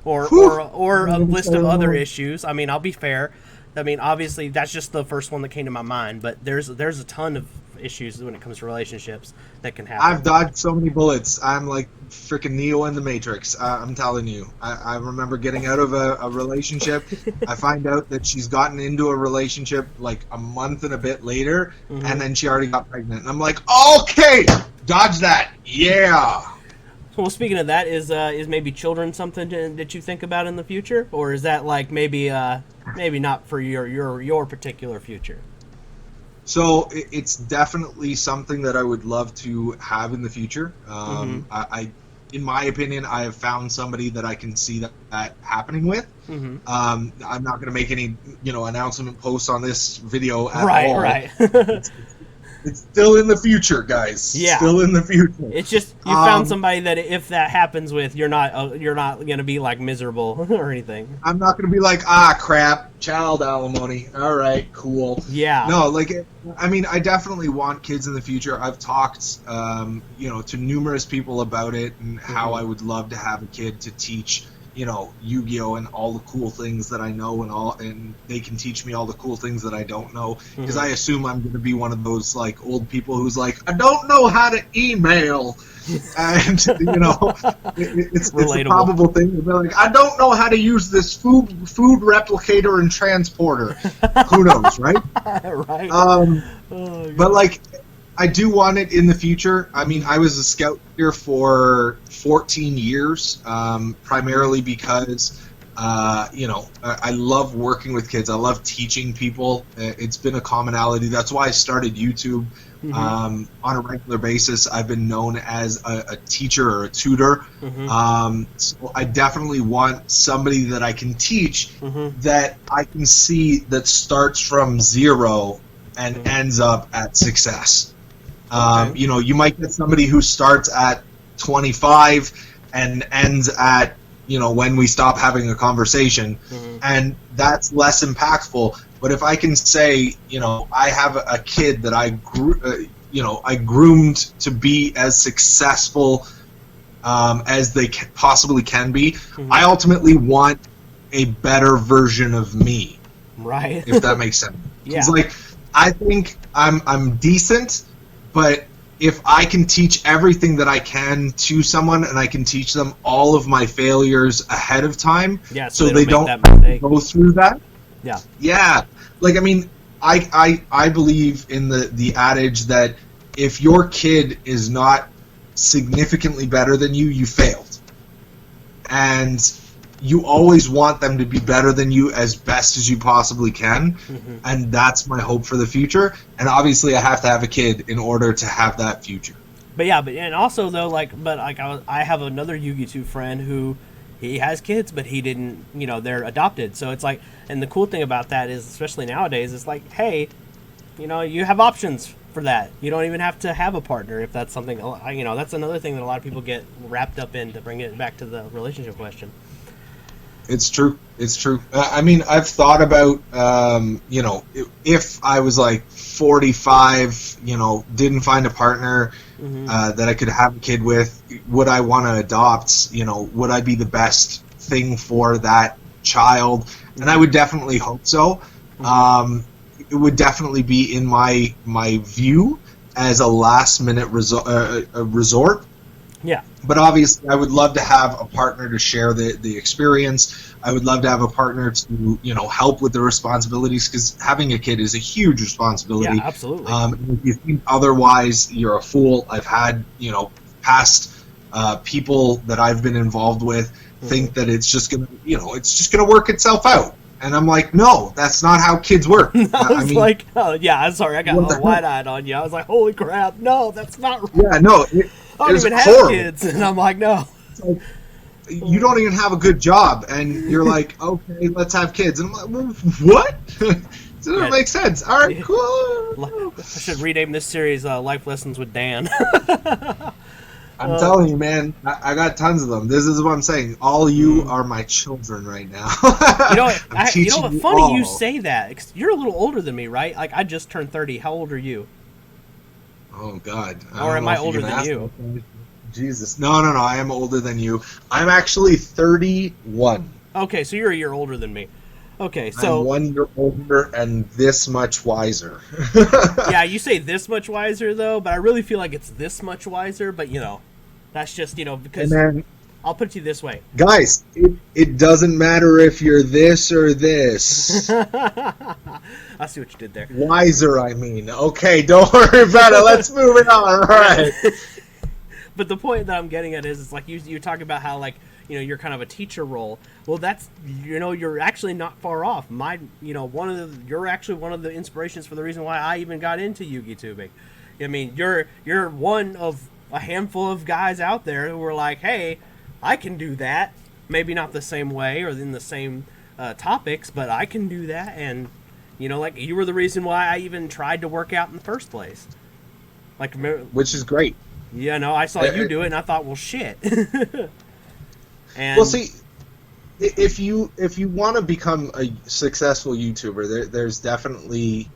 or a list of other issues. I mean, I'll be fair. I mean, obviously, that's just the first one that came to my mind, but there's a ton of issues when it comes to relationships that can happen. I've dodged so many bullets. I'm like freaking Neo in the Matrix. I'm telling you. I remember getting out of a relationship. I find out that she's gotten into a relationship like a month and a bit later, and then she already got pregnant. And I'm like, okay, dodge that. Yeah. Well, speaking of that, is maybe children something that you think about in the future, or is that like maybe not for your particular future? So it's definitely something that I would love to have in the future. I in my opinion, I have found somebody that I can see that happening with. I'm not going to make any announcement posts on this video at all. Right. It's still in the future, guys. Yeah. Still in the future. It's just you found somebody that if that happens with, you're not gonna be like miserable or anything. I'm not going to be like, crap, child alimony. All right, cool. Yeah. No, like, I mean, I definitely want kids in the future. I've talked, to numerous people about it and how I would love to have a kid to teach, Yu-Gi-Oh! And all the cool things that I know and they can teach me all the cool things that I don't know. Because I assume I'm going to be one of those, like, old people who's like, I don't know how to email. And, it's a probable thing. They're like, I don't know how to use this food replicator and transporter. Who knows, right? Right. But, like, I do want it in the future. I mean, I was a scout here for 14 years, primarily because, I love working with kids. I love teaching people. It's been a commonality. That's why I started YouTube. On a regular basis. I've been known as a teacher or a tutor. So I definitely want somebody that I can teach that I can see that starts from zero and ends up at success. You might get somebody who starts at 25 and ends at when we stop having a conversation, and that's less impactful. But if I can say, I have a kid that I groomed to be as successful as they possibly can be, I ultimately want a better version of me. Right. If that makes sense. Yeah. It's like, I think I'm decent, but if I can teach everything that I can to someone and I can teach them all of my failures ahead of time, so they don't go through that. Yeah. Yeah. Like, I mean, I believe in the adage that if your kid is not significantly better than you, you failed. And you always want them to be better than you as best as you possibly can. And that's my hope for the future. And obviously I have to have a kid in order to have that future. But yeah, and also though, I have another Yu-Gi-Oh! Friend who he has kids, but he didn't, they're adopted. So it's like, and the cool thing about that is, especially nowadays, it's like, hey, you have options for that. You don't even have to have a partner if that's something, that's another thing that a lot of people get wrapped up in, to bring it back to the relationship question. It's true. It's true. I mean, I've thought about, if I was like 45, didn't find a partner that I could have a kid with, would I want to adopt? Would I be the best thing for that child? And I would definitely hope so. It would definitely be in my view as a last minute resort. Yeah. But obviously, I would love to have a partner to share the experience. I would love to have a partner to, help with the responsibilities, because having a kid is a huge responsibility. Yeah, absolutely. If you think otherwise, you're a fool. I've had, past people that I've been involved with think that it's just gonna work itself out. And I'm like, no, that's not how kids work. I'm sorry, I got wide-eyed on you. I was like, holy crap, no, that's not right. Yeah, no. I don't even have kids, and I'm like, no. Like, you don't even have a good job, and you're like, okay, let's have kids. And I'm like, well, what? It doesn't make sense. All right, cool. I should rename this series Life Lessons with Dan. I'm telling you, man, I got tons of them. This is what I'm saying. All you are my children right now. Funny you say that. You're a little older than me, right? Like, I just turned 30. How old are you? Oh, God. Or am I older than you? Jesus. No, I am older than you. I'm actually 31. Okay, so you're a year older than me. Okay, so... I'm 1 year older and this much wiser. Yeah, you say this much wiser, though, but I really feel like it's this much wiser, but, that's just, because... Man, I'll put it to you this way. Guys, it doesn't matter if you're this or this. I see what you did there. Wiser, I mean. Okay, don't worry about it. Let's move it on. All right. But the point that I'm getting at is like you talk about how, like, you're kind of a teacher role. Well, that's, you're actually not far off. You're actually one of the inspirations for the reason why I even got into Yu-Gi tubing. I mean, you're one of a handful of guys out there who were like, hey, I can do that. Maybe not the same way or in the same topics, but I can do that. And, like, you were the reason why I even tried to work out in the first place. Like, which is great. Yeah, no, I saw you do it, and I thought, well, shit. And well, see, if you want to become a successful YouTuber, there's definitely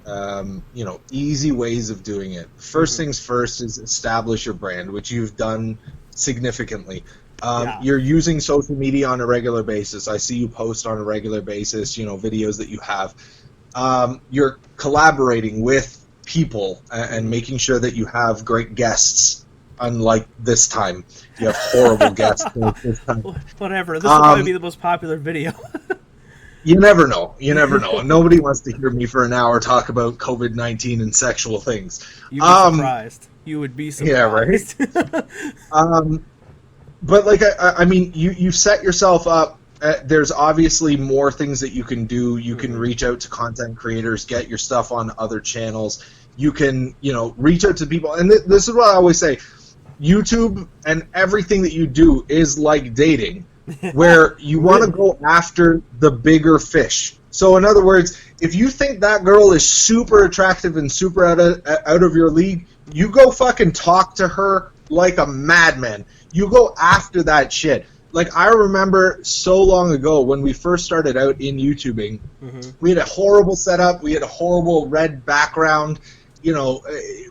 easy ways of doing it. First things first is establish your brand, which you've done significantly. You're using social media on a regular basis. I see you post on a regular basis, videos that you have. You're collaborating with people and making sure that you have great guests. Unlike this time, you have horrible guests this time. Whatever. This will probably be the most popular video. You never know. Nobody wants to hear me for an hour talk about COVID-19 and sexual things. You'd be surprised. You would be surprised. Yeah, right? But, like, I mean, you set yourself up. There's obviously more things that you can do. You can reach out to content creators, get your stuff on other channels. You can, reach out to people. And this is what I always say. YouTube and everything that you do is like dating, where you want to go after the bigger fish. So in other words, if you think that girl is super attractive and super out of your league, you go fucking talk to her like a madman. You go after that shit. Like, I remember so long ago when we first started out in YouTubing, we had a horrible setup, we had a horrible red background.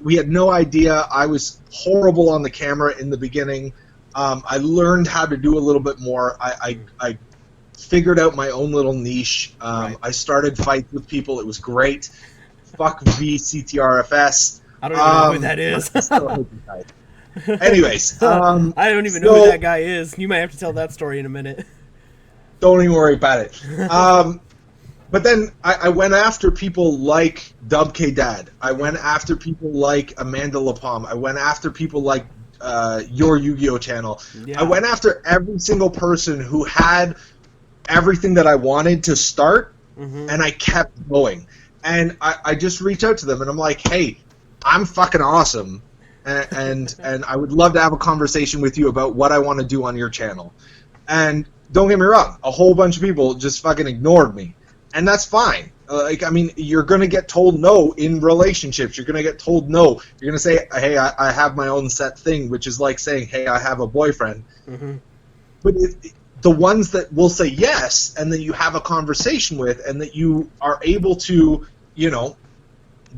We had no idea. I was horrible on the camera in the beginning. I learned how to do a little bit more. I figured out my own little niche. I started fights with people. It was great. Fuck VCTRFS. I don't even know who that is. Anyways. I don't even know who that guy is. You might have to tell that story in a minute. Don't even worry about it. But then I went after people like DubKDad. I went after people like Amanda Lapalm. I went after people like your Yu-Gi-Oh channel. Yeah. I went after every single person who had everything that I wanted to start, and I kept going. And I just reached out to them, and I'm like, hey, I'm fucking awesome, and I would love to have a conversation with you about what I want to do on your channel. And don't get me wrong, a whole bunch of people just fucking ignored me. And that's fine. You're going to get told no in relationships. You're going to get told no. You're going to say, hey, I have my own set thing, which is like saying, hey, I have a boyfriend. But the ones that will say yes and that you have a conversation with and that you are able to,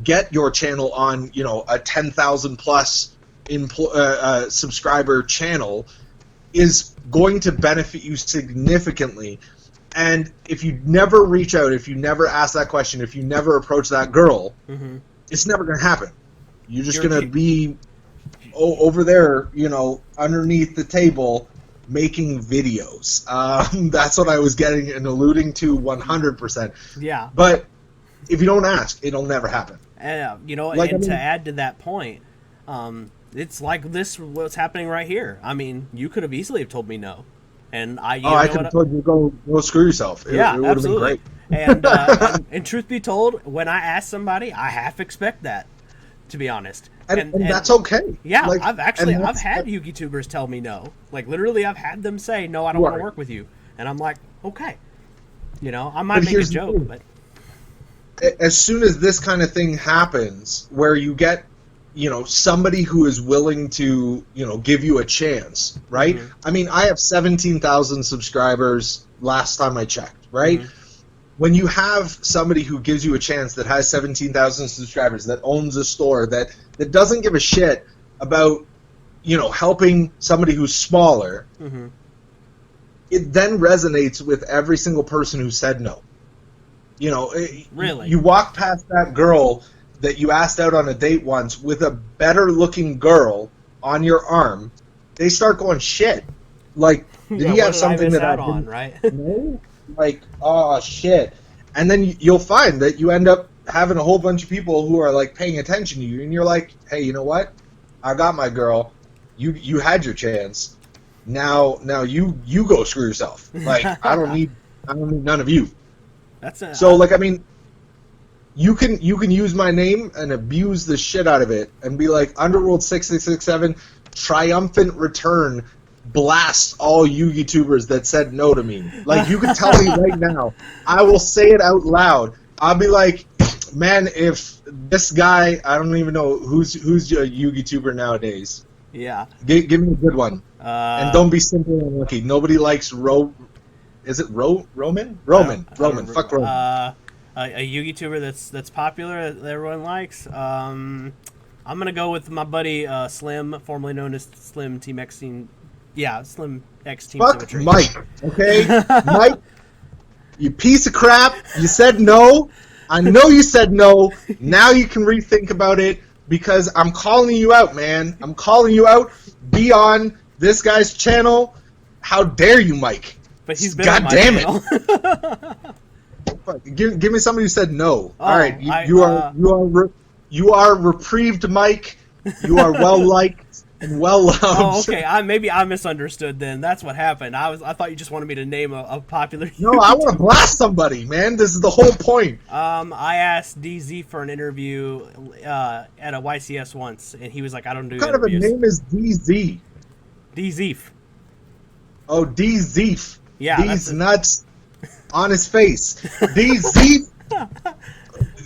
get your channel on, a 10,000 plus subscriber channel is going to benefit you significantly. And if you never reach out, if you never ask that question, if you never approach that girl, it's never going to happen. You're just going to be over there, underneath the table making videos. That's what I was getting and alluding to 100%. Yeah. But if you don't ask, it'll never happen. To add to that point, it's like this, what's happening right here. I mean, you could have easily have told me no. And I could have told you to go screw yourself. It would have been great. And truth be told, when I ask somebody, I half expect that, to be honest. And that's okay. Yeah, I've had YouTubers tell me no. Like, literally, I've had them say, no, I don't want to work with you. And I'm like, okay. I might make a joke, but... As soon as this kind of thing happens, where you get somebody who is willing to, give you a chance, right? I mean, I have 17,000 subscribers last time I checked, right? When you have somebody who gives you a chance that has 17,000 subscribers, that owns a store, that doesn't give a shit about, helping somebody who's smaller, it then resonates with every single person who said no. Really? You walk past that girl that you asked out on a date once with a better-looking girl on your arm, they start going, shit. Like, did he have something that I didn't on, right? know? Like, oh, shit. And then you'll find that you end up having a whole bunch of people who are, like, paying attention to you, and you're like, hey, you know what? I got my girl. You had your chance. Now you go screw yourself. Like, I don't need none of you. You can use my name and abuse the shit out of it and be like, Underworld6667, triumphant return, blast all you YouTubers that said no to me. Like, you can tell me right now. I will say it out loud. I'll be like, Man, if this guy, I don't even know who's a YouTuber nowadays. Yeah. Give me a good one. And don't be simple and lucky. Nobody likes Is it Roman? Roman. Fuck Roman. A YouTuber that's popular that everyone likes. I'm gonna go with my buddy Slim, formerly known as Slim Team X Team. Yeah, Slim X Team. Fuck Symmetry. Mike. Okay, Mike. You piece of crap. You said no. I know you said no. Now you can rethink about it because I'm calling you out, man. I'm calling you out. Be on this guy's channel. How dare you, Mike? But he's been God on my damn channel. it. Give me somebody who said no. Oh, all right, you are reprieved, Mike. You are well liked and well loved. Oh, okay. Maybe I misunderstood. Then that's what happened. I thought you just wanted me to name a popular. No, I want to blast somebody, man. This is the whole point. I asked Dzeef for an interview at a YCS once, and he was like, "I don't do What kind interviews." of a name is DZ? Dzeef. Oh, Dzeef. Yeah, These nuts on his face. Dzeef.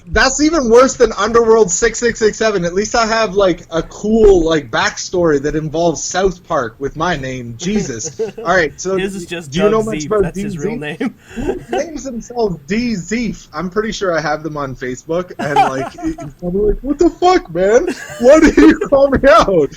That's even worse than Underworld6667. At least I have like a cool like backstory that involves South Park with my name. Jesus. All right, so his is just do you know Doug much Zeef. about That's his real name. Who names themselves Dzeef? I'm pretty sure I have them on Facebook, and like, it's probably like, what the fuck, man? Why did you call me out?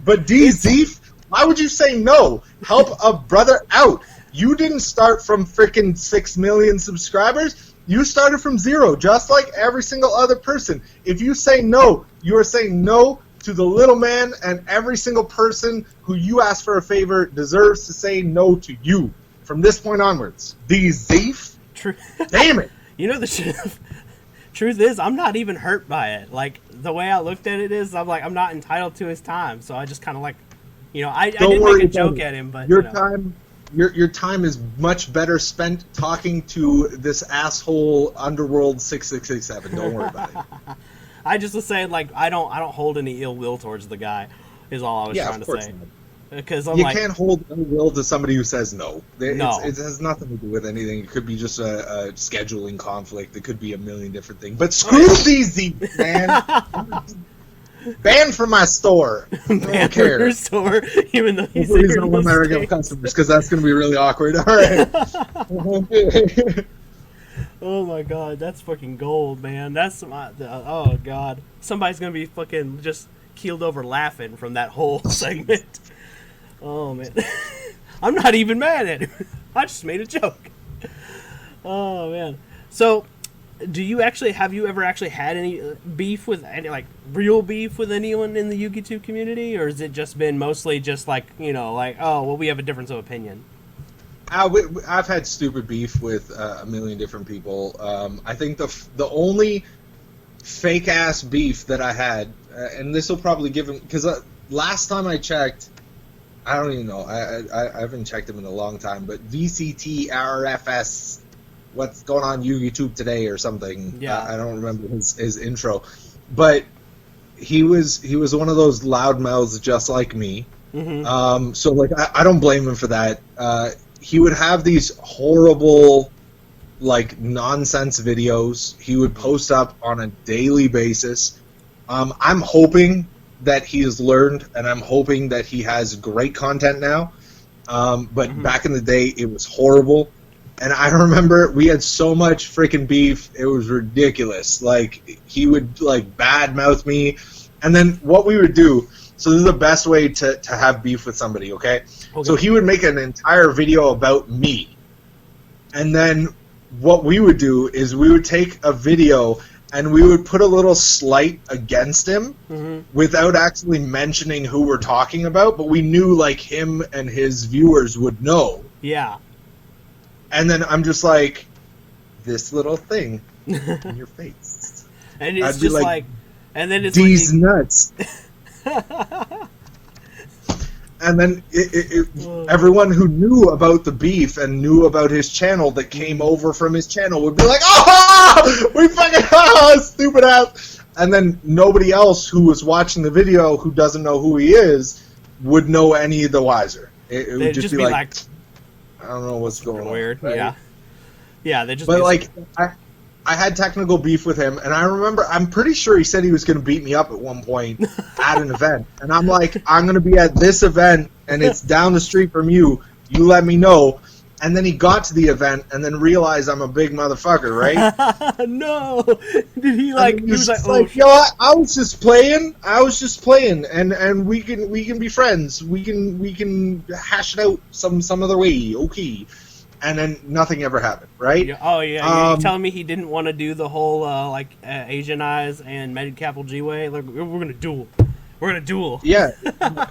But Dzeef, why would you say no? Help a brother out. You didn't start from freaking 6 million subscribers. You started from 0, just like every single other person. If you say no, you are saying no to the little man, and every single person who you ask for a favor deserves to say no to you from this point onwards. Dzeef? Damn it. You know, the truth is, I'm not even hurt by it. Like, the way I looked at it is, I'm like, I'm not entitled to his time. So I just kind of like, I did make a joke at him, but Your time is much better spent talking to this asshole Underworld6667. Don't worry about it. I just was saying, like, I don't hold any ill will towards the guy. Is all I was trying to say. Because you can't hold ill will to somebody who says no. It has nothing to do with anything. It could be just a scheduling conflict. It could be a million different things. But screw these, man. Banned from my store. Banned from your store, even though he's Please don't want my regular customers, because that's going to be really awkward. All right. Oh my god, that's fucking gold, man. That's oh god, somebody's gonna be fucking just keeled over laughing from that whole segment. Oh man, I'm not even mad at him. I just made a joke. Oh man, so. Have you ever actually had any beef with real beef with anyone in the YouTube community, or has it just been mostly just like, oh, well, we have a difference of opinion? I've had stupid beef with a million different people. I think the only fake ass beef that I had, and this will probably give him, because last time I checked, I don't even know, I haven't checked him in a long time, but VCT RFS. What's going on YouTube today or something. Yeah. I don't remember his intro. But he was one of those loudmouths just like me. Mm-hmm. So like I don't blame him for that. He would have these horrible like nonsense videos he would post up on a daily basis. I'm hoping that he has learned, and I'm hoping that he has great content now. But back in the day it was horrible. And I remember we had so much freaking beef, it was ridiculous. Like, he would, like, badmouth me. And then what we would do, so this is the best way to have beef with somebody, okay? So he would make an entire video about me. And then what we would do is we would take a video and we would put a little slight against him without actually mentioning who we're talking about. But we knew, like, him and his viewers would know. Yeah. And then I'm just like, this little thing in your face. And it's just like, and then it's these nuts. And then everyone who knew about the beef and knew about his channel that came over from his channel would be like, oh, we fucking, stupid ass. And then nobody else who was watching the video who doesn't know who he is would know any the wiser. It would just be like I don't know what's going on. Weird, right? Yeah. They just. But like, I I had technical beef with him, and I remember, I'm pretty sure he said he was going to beat me up at one point at an event. And I'm like, I'm going to be at this event, and it's down the street from you. You let me know. And then he got to the event, and then realized I'm a big motherfucker, right? No! Did he like? And He was like, like, yo, I was just playing. And we can be friends. We can hash it out some other way, okay? And then nothing ever happened, right? Yeah, oh yeah, you're telling me he didn't want to do the whole Asian eyes and mid capital G way? Like, we're gonna duel. We're gonna duel. Yeah,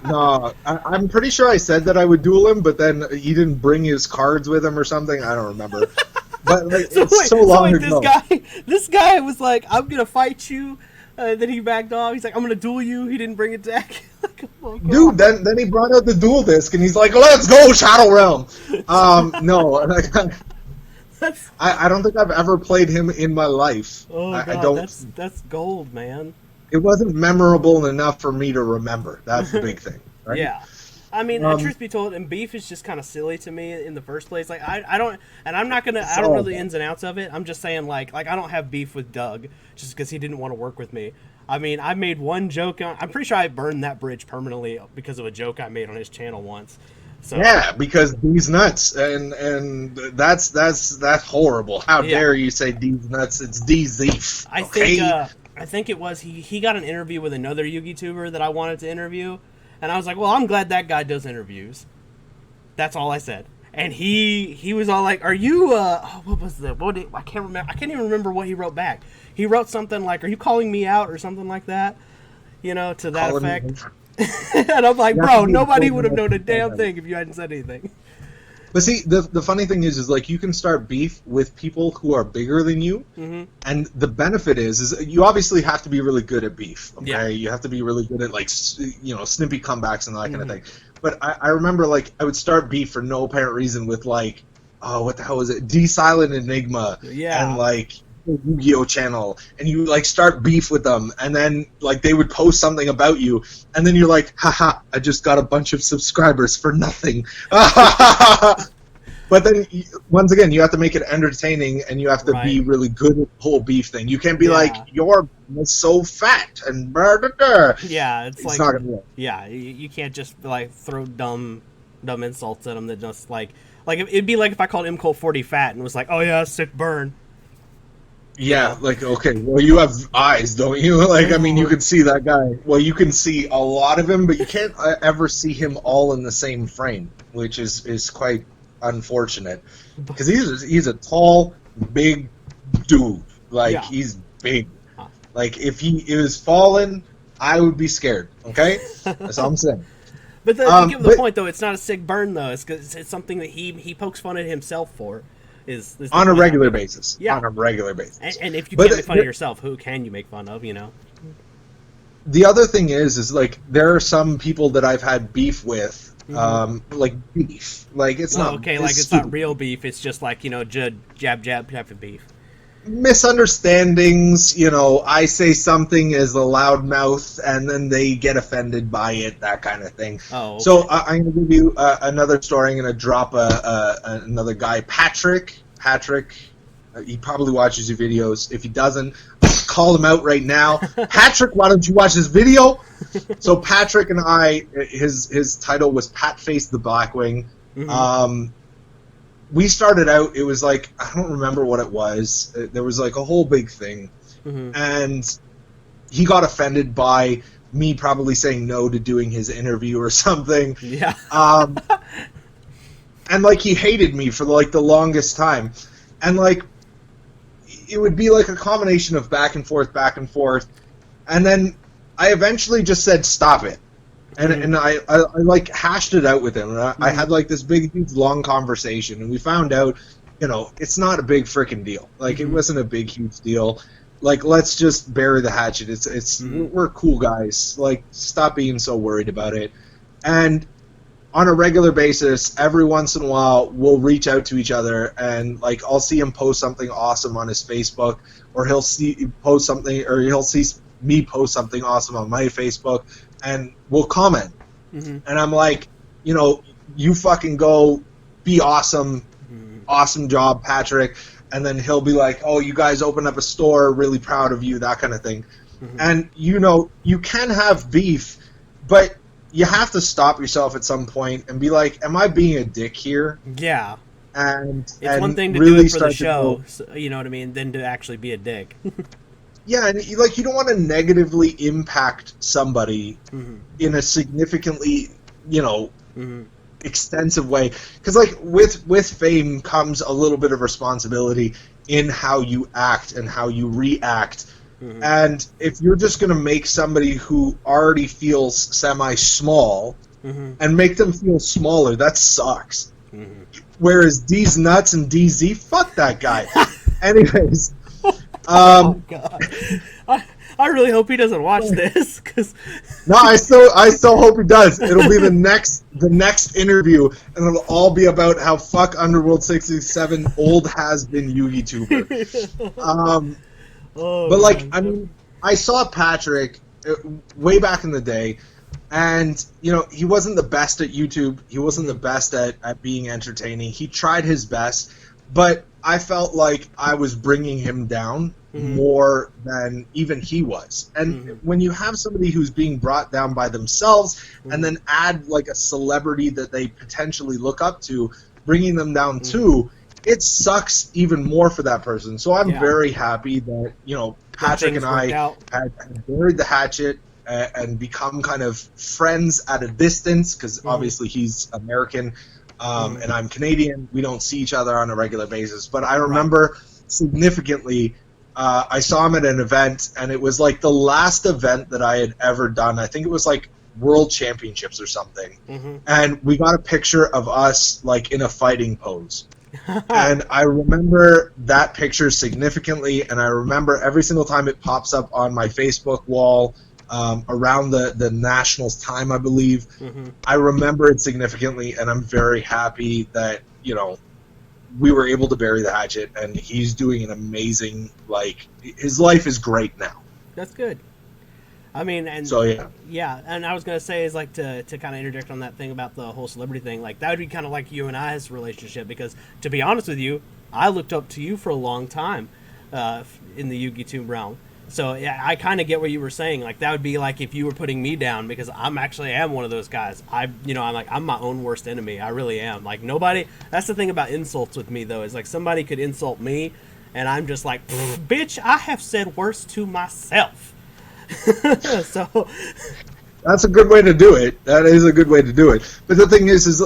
no, I'm pretty sure I said that I would duel him, but then he didn't bring his cards with him or something. I don't remember. But like, it's so long ago. This guy was like, "I'm gonna fight you." Then he backed off. He's like, "I'm gonna duel you." He didn't bring it back. Like, oh, dude, then he brought out the duel disc, and he's like, "Let's go, Shadow Realm." No, I don't think I've ever played him in my life. Oh God, I don't. That's gold, man. It wasn't memorable enough for me to remember. That's the big thing, right? Yeah. I mean, truth be told, and beef is just kind of silly to me in the first place. Like, I don't, and I'm not gonna, I don't know the ins and outs of it. I'm just saying, like I don't have beef with Doug just because he didn't want to work with me. I mean, I made one joke. I'm pretty sure I burned that bridge permanently because of a joke I made on his channel once. So, yeah, because D's nuts, and that's horrible. How dare you say D's nuts? It's Dzeef. I think it was he got an interview with another YouTuber that I wanted to interview, and I was like, well, I'm glad that guy does interviews. That's all I said. And he was all like, "Are you what was the I can't remember. I can't even remember what he wrote back. He wrote something like, "Are you calling me out?" or something like that, you know, to that effect. And I'm like, bro, nobody would have known a damn thing if you hadn't said anything. But see, the funny thing is like you can start beef with people who are bigger than you, and the benefit is you obviously have to be really good at beef. Okay, yeah. You have to be really good at like snippy comebacks and that kind of thing. But I remember like I would start beef for no apparent reason with like, oh, what the hell is it? D-Silent Enigma, and like Yu-Gi-Oh channel, and you like start beef with them, and then like they would post something about you, and then you're like, haha, I just got a bunch of subscribers for nothing. But then once again, you have to make it entertaining, and you have to be really good at the whole beef thing. You can't be like, your is so fat and yeah, it's like not gonna work. Yeah, you can't just like throw dumb insults at them that just like it'd be like if I called M-Colt40 fat and was like, oh yeah, sick burn. Yeah, like, okay, well, you have eyes, don't you? Like, I mean, you can see that guy. Well, you can see a lot of him, but you can't ever see him all in the same frame, which is quite unfortunate. Because he's a tall, big dude. Like, he's big. Like, if he was falling, I would be scared, okay? That's all I'm saying. But to give the point, though, it's not a sick burn, though. It's something that he pokes fun at himself for. Is on a regular basis. Yeah. On a regular basis. And if you can't make fun of yourself, who can you make fun of, you know? The other thing is like, there are some people that I've had beef with, like beef. Like, it's not... Okay, like, it's not real beef, it's just like, you know, jab type of beef. Misunderstandings, you know, I say something as a loudmouth, and then they get offended by it, that kind of thing. Oh, okay. So I'm going to give you another story. I'm going to drop another guy, Patrick. He probably watches your videos. If he doesn't, call him out right now. Patrick, why don't you watch this video? So Patrick and I, his title was Pat Face the Blackwing. We started out, it was like, I don't remember what it was. There was like a whole big thing. And he got offended by me probably saying no to doing his interview or something. Yeah. And like he hated me for like the longest time. And like it would be like a combination of back and forth. And then I eventually just said, stop it. And I like hashed it out with him, and I had like this big, huge, long conversation, and we found out, you know, it's not a big freaking deal. Like it wasn't a big, huge deal. Like, let's just bury the hatchet. We're cool guys. Like, stop being so worried about it. And on a regular basis, every once in a while, we'll reach out to each other, and like I'll see him post something awesome on his Facebook, or he'll see me post something awesome on my Facebook. And we'll comment. And I'm like, you know, you fucking go be awesome. Awesome job, Patrick. and then he'll be like, "Oh, you guys opened up a store, really proud of you," that kind of thing. And you can have beef, but you have to stop yourself at some point and be like, "Am I being a dick here?" Yeah. And it's one thing to really do it for the show, you know what I mean, than to actually be a dick. Yeah, and you don't want to negatively impact somebody in a significantly, extensive way. Because with fame comes a little bit of responsibility in how you act and how you react. And if you're just going to make somebody who already feels semi-small and make them feel smaller, that sucks. Whereas D's nuts and DZ, fuck that guy. Anyways. Oh God! I really hope he doesn't watch this. No, I still hope he does. It'll be the next interview, and it'll all be about how fuck Underworld67 old has been YouTuber. I saw Patrick way back in the day, and he wasn't the best at YouTube. He wasn't the best at being entertaining. He tried his best, but I felt like I was bringing him down more than even he was. And when you have somebody who's being brought down by themselves and then add like a celebrity that they potentially look up to, bringing them down too, it sucks even more for that person. So I'm very happy that, Patrick and I had buried the hatchet and become kind of friends at a distance, because obviously he's American. And I'm Canadian. We don't see each other on a regular basis. But I remember significantly, I saw him at an event, and it was like the last event that I had ever done. I think it was like World Championships or something. And we got a picture of us like in a fighting pose. And I remember that picture significantly, and I remember every single time it pops up on my Facebook wall, around the Nationals time, I believe. I remember it significantly, and I'm very happy that, we were able to bury the hatchet, and he's doing an amazing, his life is great now. That's good. I mean, and so, yeah, and I was going to say is to kind of interject on that thing about the whole celebrity thing, that would be kind of like you and I's relationship, because to be honest with you, I looked up to you for a long time in the YouTube realm. So yeah, I kind of get what you were saying. That would be like if you were putting me down, because I'm one of those guys. I'm my own worst enemy. I really am. Nobody. That's the thing about insults with me, though, is somebody could insult me, and I'm just like, bitch, I have said worse to myself. So that's a good way to do it. That is a good way to do it. But the thing is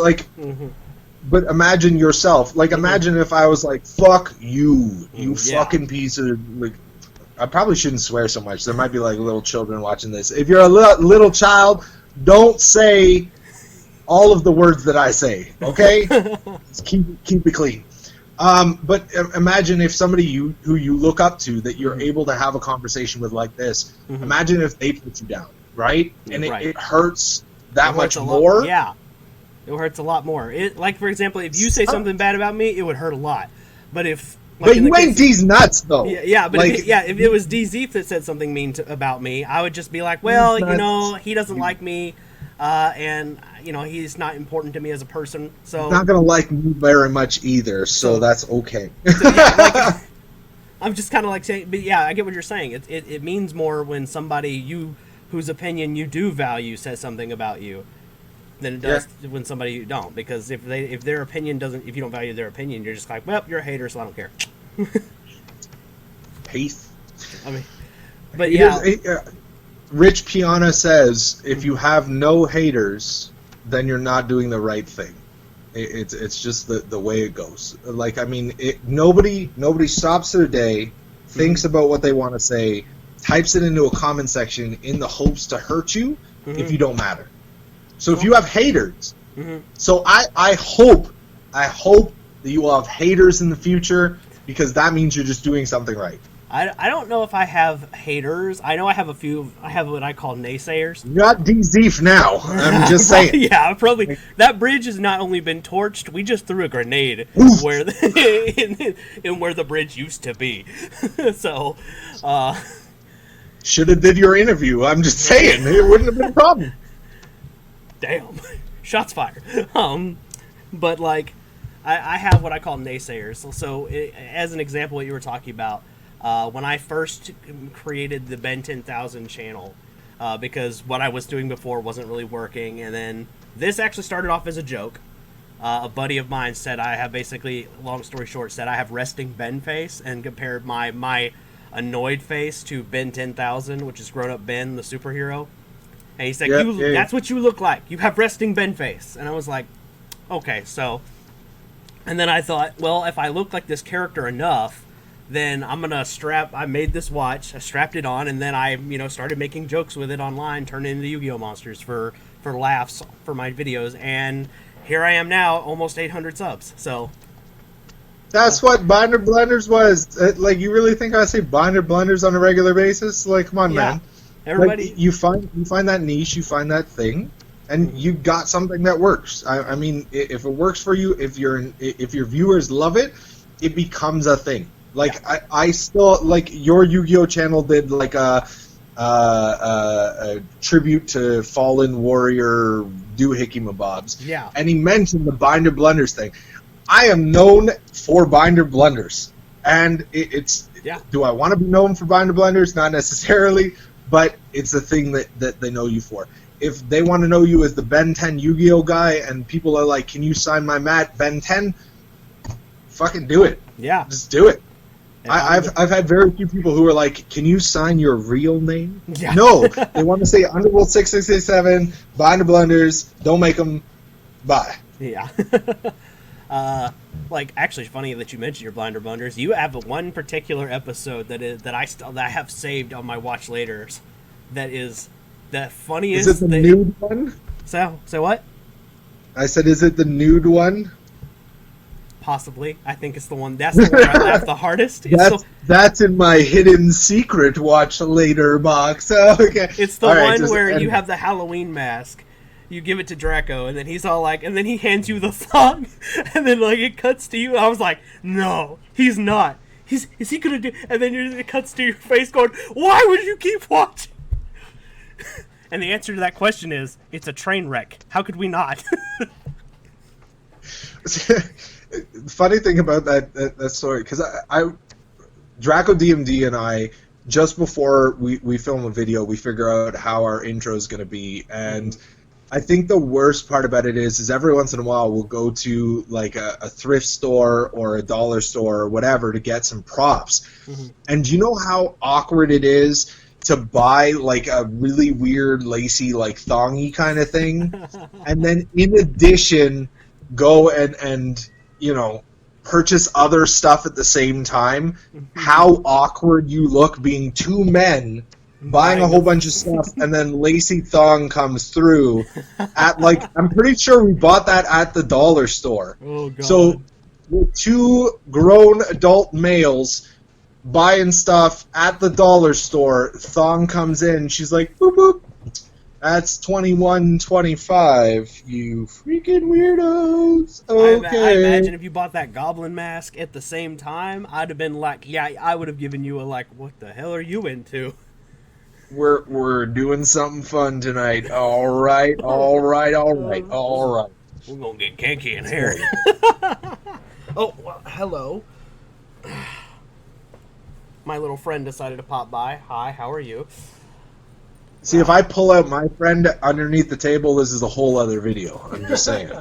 but imagine yourself. Imagine if I was like, fuck you, fucking piece of I probably shouldn't swear so much. There might be little children watching this. If you're a little child, don't say all of the words that I say, okay? Just keep it clean. But imagine if somebody who you look up to, that you're able to have a conversation with like this, imagine if they put you down, right? And it hurts that much more. Yeah, it hurts a lot more. For example, if you say something bad about me, it would hurt a lot. But if... but you ain't D's nuts, though. Yeah, but if it was Dzeef that said something mean about me, I would just be like, well, he doesn't like me, and he's not important to me as a person. So he's not gonna like me very much either. So that's okay. I'm just kind of saying, but yeah, I get what you're saying. It means more when somebody whose opinion you do value says something about you than it does when somebody you don't. Because if their opinion doesn't, if you don't value their opinion, you're just like, well, you're a hater, so I don't care. Peace. I mean, but yeah. Rich Piana says, if you have no haters, then you're not doing the right thing. It's just the way it goes. Nobody stops their day, thinks about what they want to say, types it into a comment section in the hopes to hurt you if you don't matter. So if you have haters, so I hope that you will have haters in the future, because that means you're just doing something right. I don't know if I have haters. I know I have a few. I have what I call naysayers. You got Dzeef now. I'm just saying. Yeah, probably. That bridge has not only been torched. We just threw a grenade where the bridge used to be. So, should have did your interview. I'm just saying, it wouldn't have been a problem. Damn, shots fired. But I have what I call naysayers. So as an example, what you were talking about, when I first created the Ben 10,000 channel, because what I was doing before wasn't really working, and then this actually started off as a joke. A buddy of mine said I have basically, long story short, said I have resting Ben face, and compared my annoyed face to Ben 10,000, which is grown up Ben, the superhero. And he said, that's what you look like. You have resting Ben face. And I was like, okay, so. And then I thought, well, if I look like this character enough, then I'm going to I made this watch, I strapped it on, and then I, started making jokes with it online, turned it into Yu-Gi-Oh! Monsters for laughs for my videos. And here I am now, almost 800 subs. So. That's what Binder Blunders was. Like, you really think I say Binder Blunders on a regular basis? Like, come on, man. Everybody, like, you find that niche, you find that thing, and you got something that works. I mean, if it works for you, if your viewers love it, it becomes a thing. Like, I still, like, your Yu-Gi-Oh! Channel did like a tribute to fallen warrior doohickey mabobs. Yeah. And he mentioned the Binder Blunders thing. I am known for Binder Blunders, and it's. Yeah. Do I want to be known for Binder Blunders? Not necessarily. But it's a thing that they know you for. If they want to know you as the Ben 10 Yu-Gi-Oh! Guy, and people are like, can you sign my mat, Ben 10? Fucking do it. Yeah. Just do it. I've had very few people who are like, can you sign your real name? Yeah. No. They want to say Underworld6667, Binder Blunders, don't make them, bye. Yeah. Like, actually, funny that you mentioned your Blinder Blunders. You have one particular episode that I have saved on my watch laters. That is the funniest. Is it the nude one? So what? I said, is it the nude one? Possibly. I think it's the one. That's the one I laughed the hardest. That's in my hidden secret watch later box. Okay. It's the one where you have the Halloween mask. You give it to Draco, and then he's all like, and then he hands you the thong, and then like it cuts to you. I was like, no, he's not. Is he gonna do? And then it cuts to your face, going, why would you keep watching? And the answer to that question is, it's a train wreck. How could we not? Funny thing about that story, because I Draco DMD and I, just before we film a video, we figure out how our intro is gonna be, and. I think the worst part about it is every once in a while we'll go to like a thrift store or a dollar store or whatever to get some props. Mm-hmm. And do you know how awkward it is to buy like a really weird lacy like thongy kind of thing and then in addition go and purchase other stuff at the same time? Mm-hmm. How awkward you look being two men buying a whole bunch of stuff, and then lacy thong comes through at I'm pretty sure we bought that at the dollar store. Oh god. So we're two grown adult males buying stuff at the dollar store. Thong comes in, she's like, boop boop. That's $21.25. You freaking weirdos. Okay. I imagine if you bought that goblin mask at the same time, I'd have been like, yeah, I would have given you a what the hell are you into? We're doing something fun tonight. All right. We're gonna get kinky in here. Oh, well, hello. My little friend decided to pop by. Hi, how are you? See, if I pull out my friend underneath the table, this is a whole other video. I'm just saying.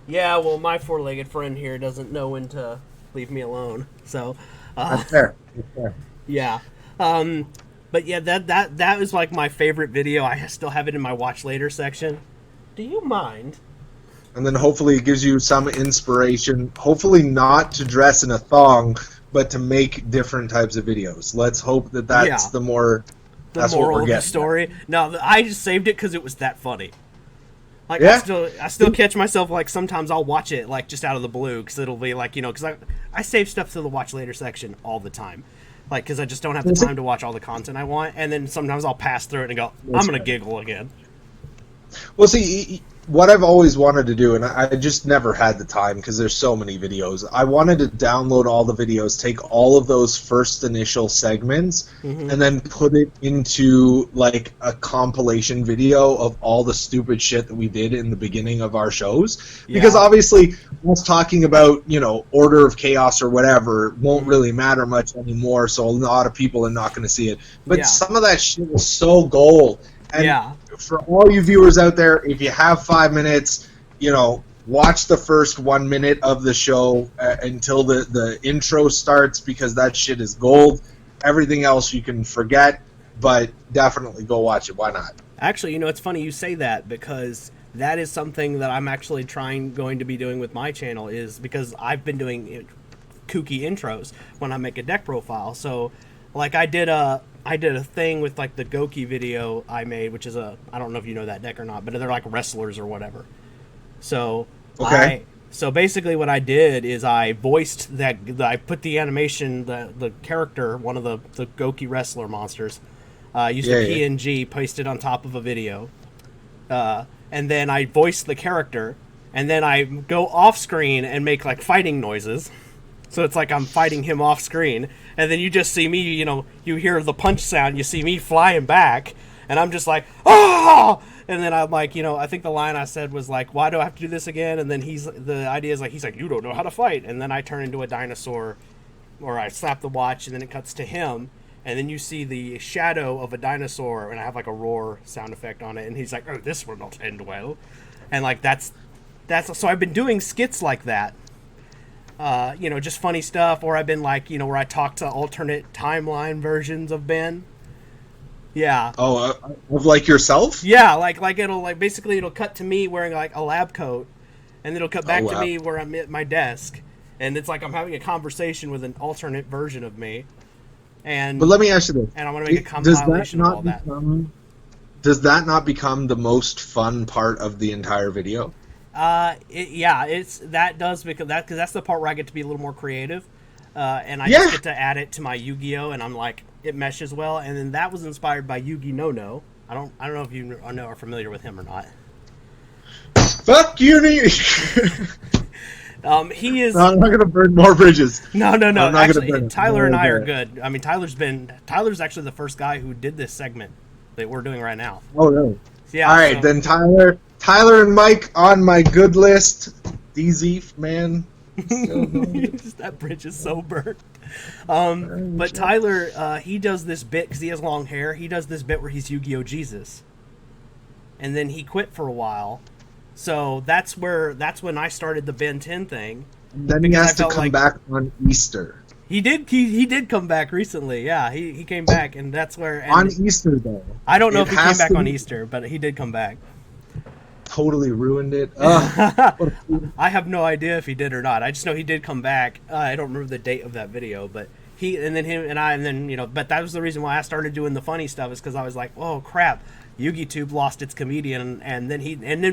Yeah, well, my four-legged friend here doesn't know when to leave me alone. So, that's fair. That's fair. Yeah. But yeah, that was like my favorite video. I still have it in my watch later section. Do you mind? And then hopefully it gives you some inspiration. Hopefully not to dress in a thong, but to make different types of videos. Let's hope that's the moral of the story. No, I just saved it because it was that funny. Like I still catch myself like sometimes I'll watch it like just out of the blue because it'll be like because I save stuff to the watch later section all the time. Like, because I just don't have the time to watch all the content I want, and then sometimes I'll pass through it and go, I'm going to giggle again. Well, see, what I've always wanted to do, and I just never had the time because there's so many videos. I wanted to download all the videos, take all of those first initial segments, and then put it into like a compilation video of all the stupid shit that we did in the beginning of our shows. Because obviously, us talking about, you know, Order of Chaos or whatever won't really matter much anymore, so a lot of people are not going to see it. But some of that shit was so gold. And for all you viewers out there, if you have 5 minutes, you know, watch the first 1 minute of the show until the intro starts, because that shit is gold. Everything else you can forget, but definitely go watch it. Why not? Actually, you know, it's funny you say that, because that is something that I'm actually going to be doing with my channel, is because I've been doing kooky intros when I make a deck profile. So, like, I did a thing with like the Goki video I made, which is I don't know if you know that deck or not, but they're like wrestlers or whatever. So so basically what I did is I voiced that, I put the animation, the character, one of the Goki wrestler monsters, used a PNG, pasted on top of a video, and then I voiced the character, and then I go off screen and make like fighting noises. So it's like I'm fighting him off screen, and then you just see me, you know, you hear the punch sound, you see me flying back, and I'm just like, oh! And then I'm like, you know, I think the line I said was like, why do I have to do this again? And then the idea is like, he's like, you don't know how to fight. And then I turn into a dinosaur, or I slap the watch, and then it cuts to him, and then you see the shadow of a dinosaur, and I have like a roar sound effect on it, and he's like, oh, this will not end well. And like, that's, so I've been doing skits like that. You know, just funny stuff, or I've been like, you know, where I talk to alternate timeline versions of Ben. Yeah. Oh, of like yourself? Yeah, like it'll like basically it'll cut to me wearing like a lab coat, and it'll cut back to me where I'm at my desk, and it's like I'm having a conversation with an alternate version of me. But let me ask you this: and I'm gonna make a compilation of all that. Does that not become the most fun part of the entire video? It's that does, because that's the part where I get to be a little more creative, and I just get to add it to my Yu-Gi-Oh, and I'm like, it meshes well. And then that was inspired by Yugi No. I don't know if you are familiar with him or not. Fuck you, he is. No, I'm not gonna burn more bridges. No. Actually, Tyler and I are good. I mean, Tyler's actually the first guy who did this segment that we're doing right now. Oh, really? Yeah. All right, then Tyler and Mike on my good list. Dzeef, man. That bridge is so burnt. But Tyler, he does this bit, because he has long hair. He does this bit where he's Yu-Gi-Oh! Jesus, and then he quit for a while. So that's when I started the Ben 10 thing. And then he has to come back on Easter. He did come back recently. Yeah, he came back, and that's where on Easter though. I don't know if he came back on Easter, but he did come back. Totally ruined it. I have no idea if he did or not. I just know he did come back. I don't remember the date of that video, but him and I, you know, but that was the reason why I started doing the funny stuff, is because I was like, oh crap, YugiTube lost its comedian,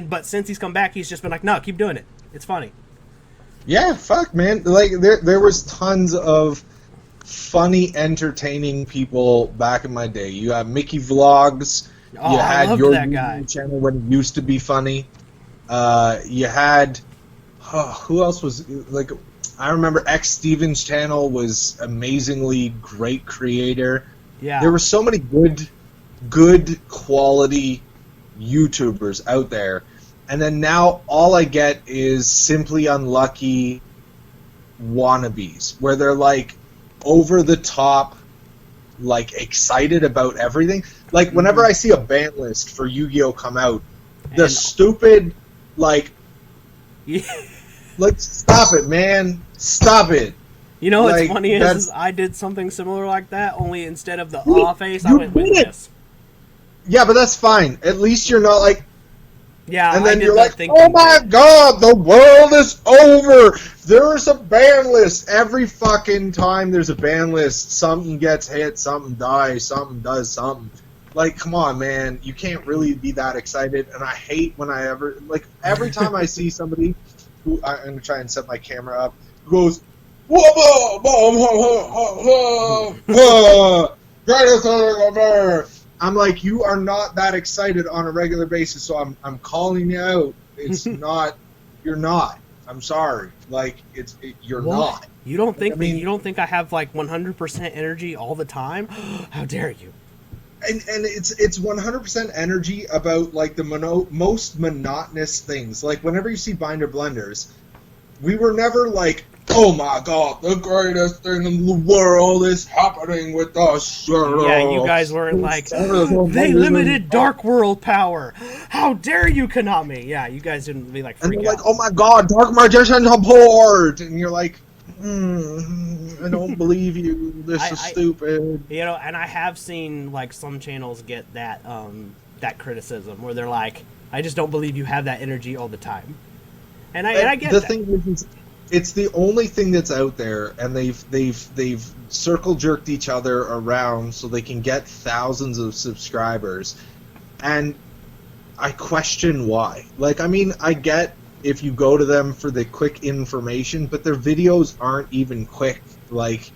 but since he's come back, he's just been like, no, keep doing it. It's funny. Yeah, fuck, man. Like there was tons of funny, entertaining people back in my day. You have Mickey Vlogs. Oh, you had your YouTube channel when it used to be funny. You had who else was like? I remember X Stevens' channel was amazingly great creator. Yeah, there were so many good quality YouTubers out there, and then now all I get is simply unlucky wannabes, where they're like over the top, like excited about everything. Like whenever I see a ban list for Yu-Gi-Oh come out, the stupid like stop it, man, stop it. You know what's funny is I did something similar like that, only instead of the aw face, I went with this. Yeah, but that's fine. At least you're not like. Yeah, and then you're like, oh my god, the world is over. There's a ban list. Every fucking time there's a ban list, something gets hit, something dies, something does something. Like, come on, man. You can't really be that excited. And I hate when every time I see somebody who, I'm going to try and set my camera up, who goes, whoa, whoa, whoa, whoa, whoa, whoa, greatest thing ever. I'm like, you are not that excited on a regular basis, so I'm calling you out. It's not. You're not. I'm sorry. Like you're what? not. You don't think I mean, you don't think I have like 100% energy all the time? How dare you? And it's 100% energy about like the most monotonous things. Like whenever you see Binder Blunders, we were never like, oh my god, the greatest thing in the world is happening with us. Yeah, you guys weren't like, they limited Dark World power. How dare you, Konami? Yeah, you guys didn't be like freak and they're out. like, oh my god, Dark Magician support, and you're like, I don't believe you. This is stupid. You know, and I have seen like some channels get that that criticism where they're like, I just don't believe you have that energy all the time. And I get the that. thing is, it's the only thing that's out there, and they've circle jerked each other around so they can get thousands of subscribers, and I question why. Like, I mean, I get if you go to them for the quick information, but their videos aren't even quick. Like,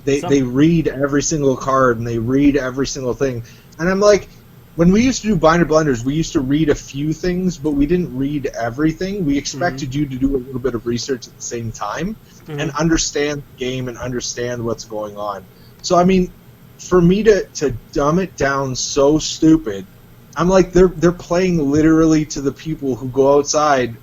they read every single card and they read every single thing, and I'm like, when we used to do Binder Blunders, we used to read a few things, but we didn't read everything. We expected you to do a little bit of research at the same time and understand the game and understand what's going on. So, I mean, for me to dumb it down so stupid, I'm like, they're playing literally to the people who go outside,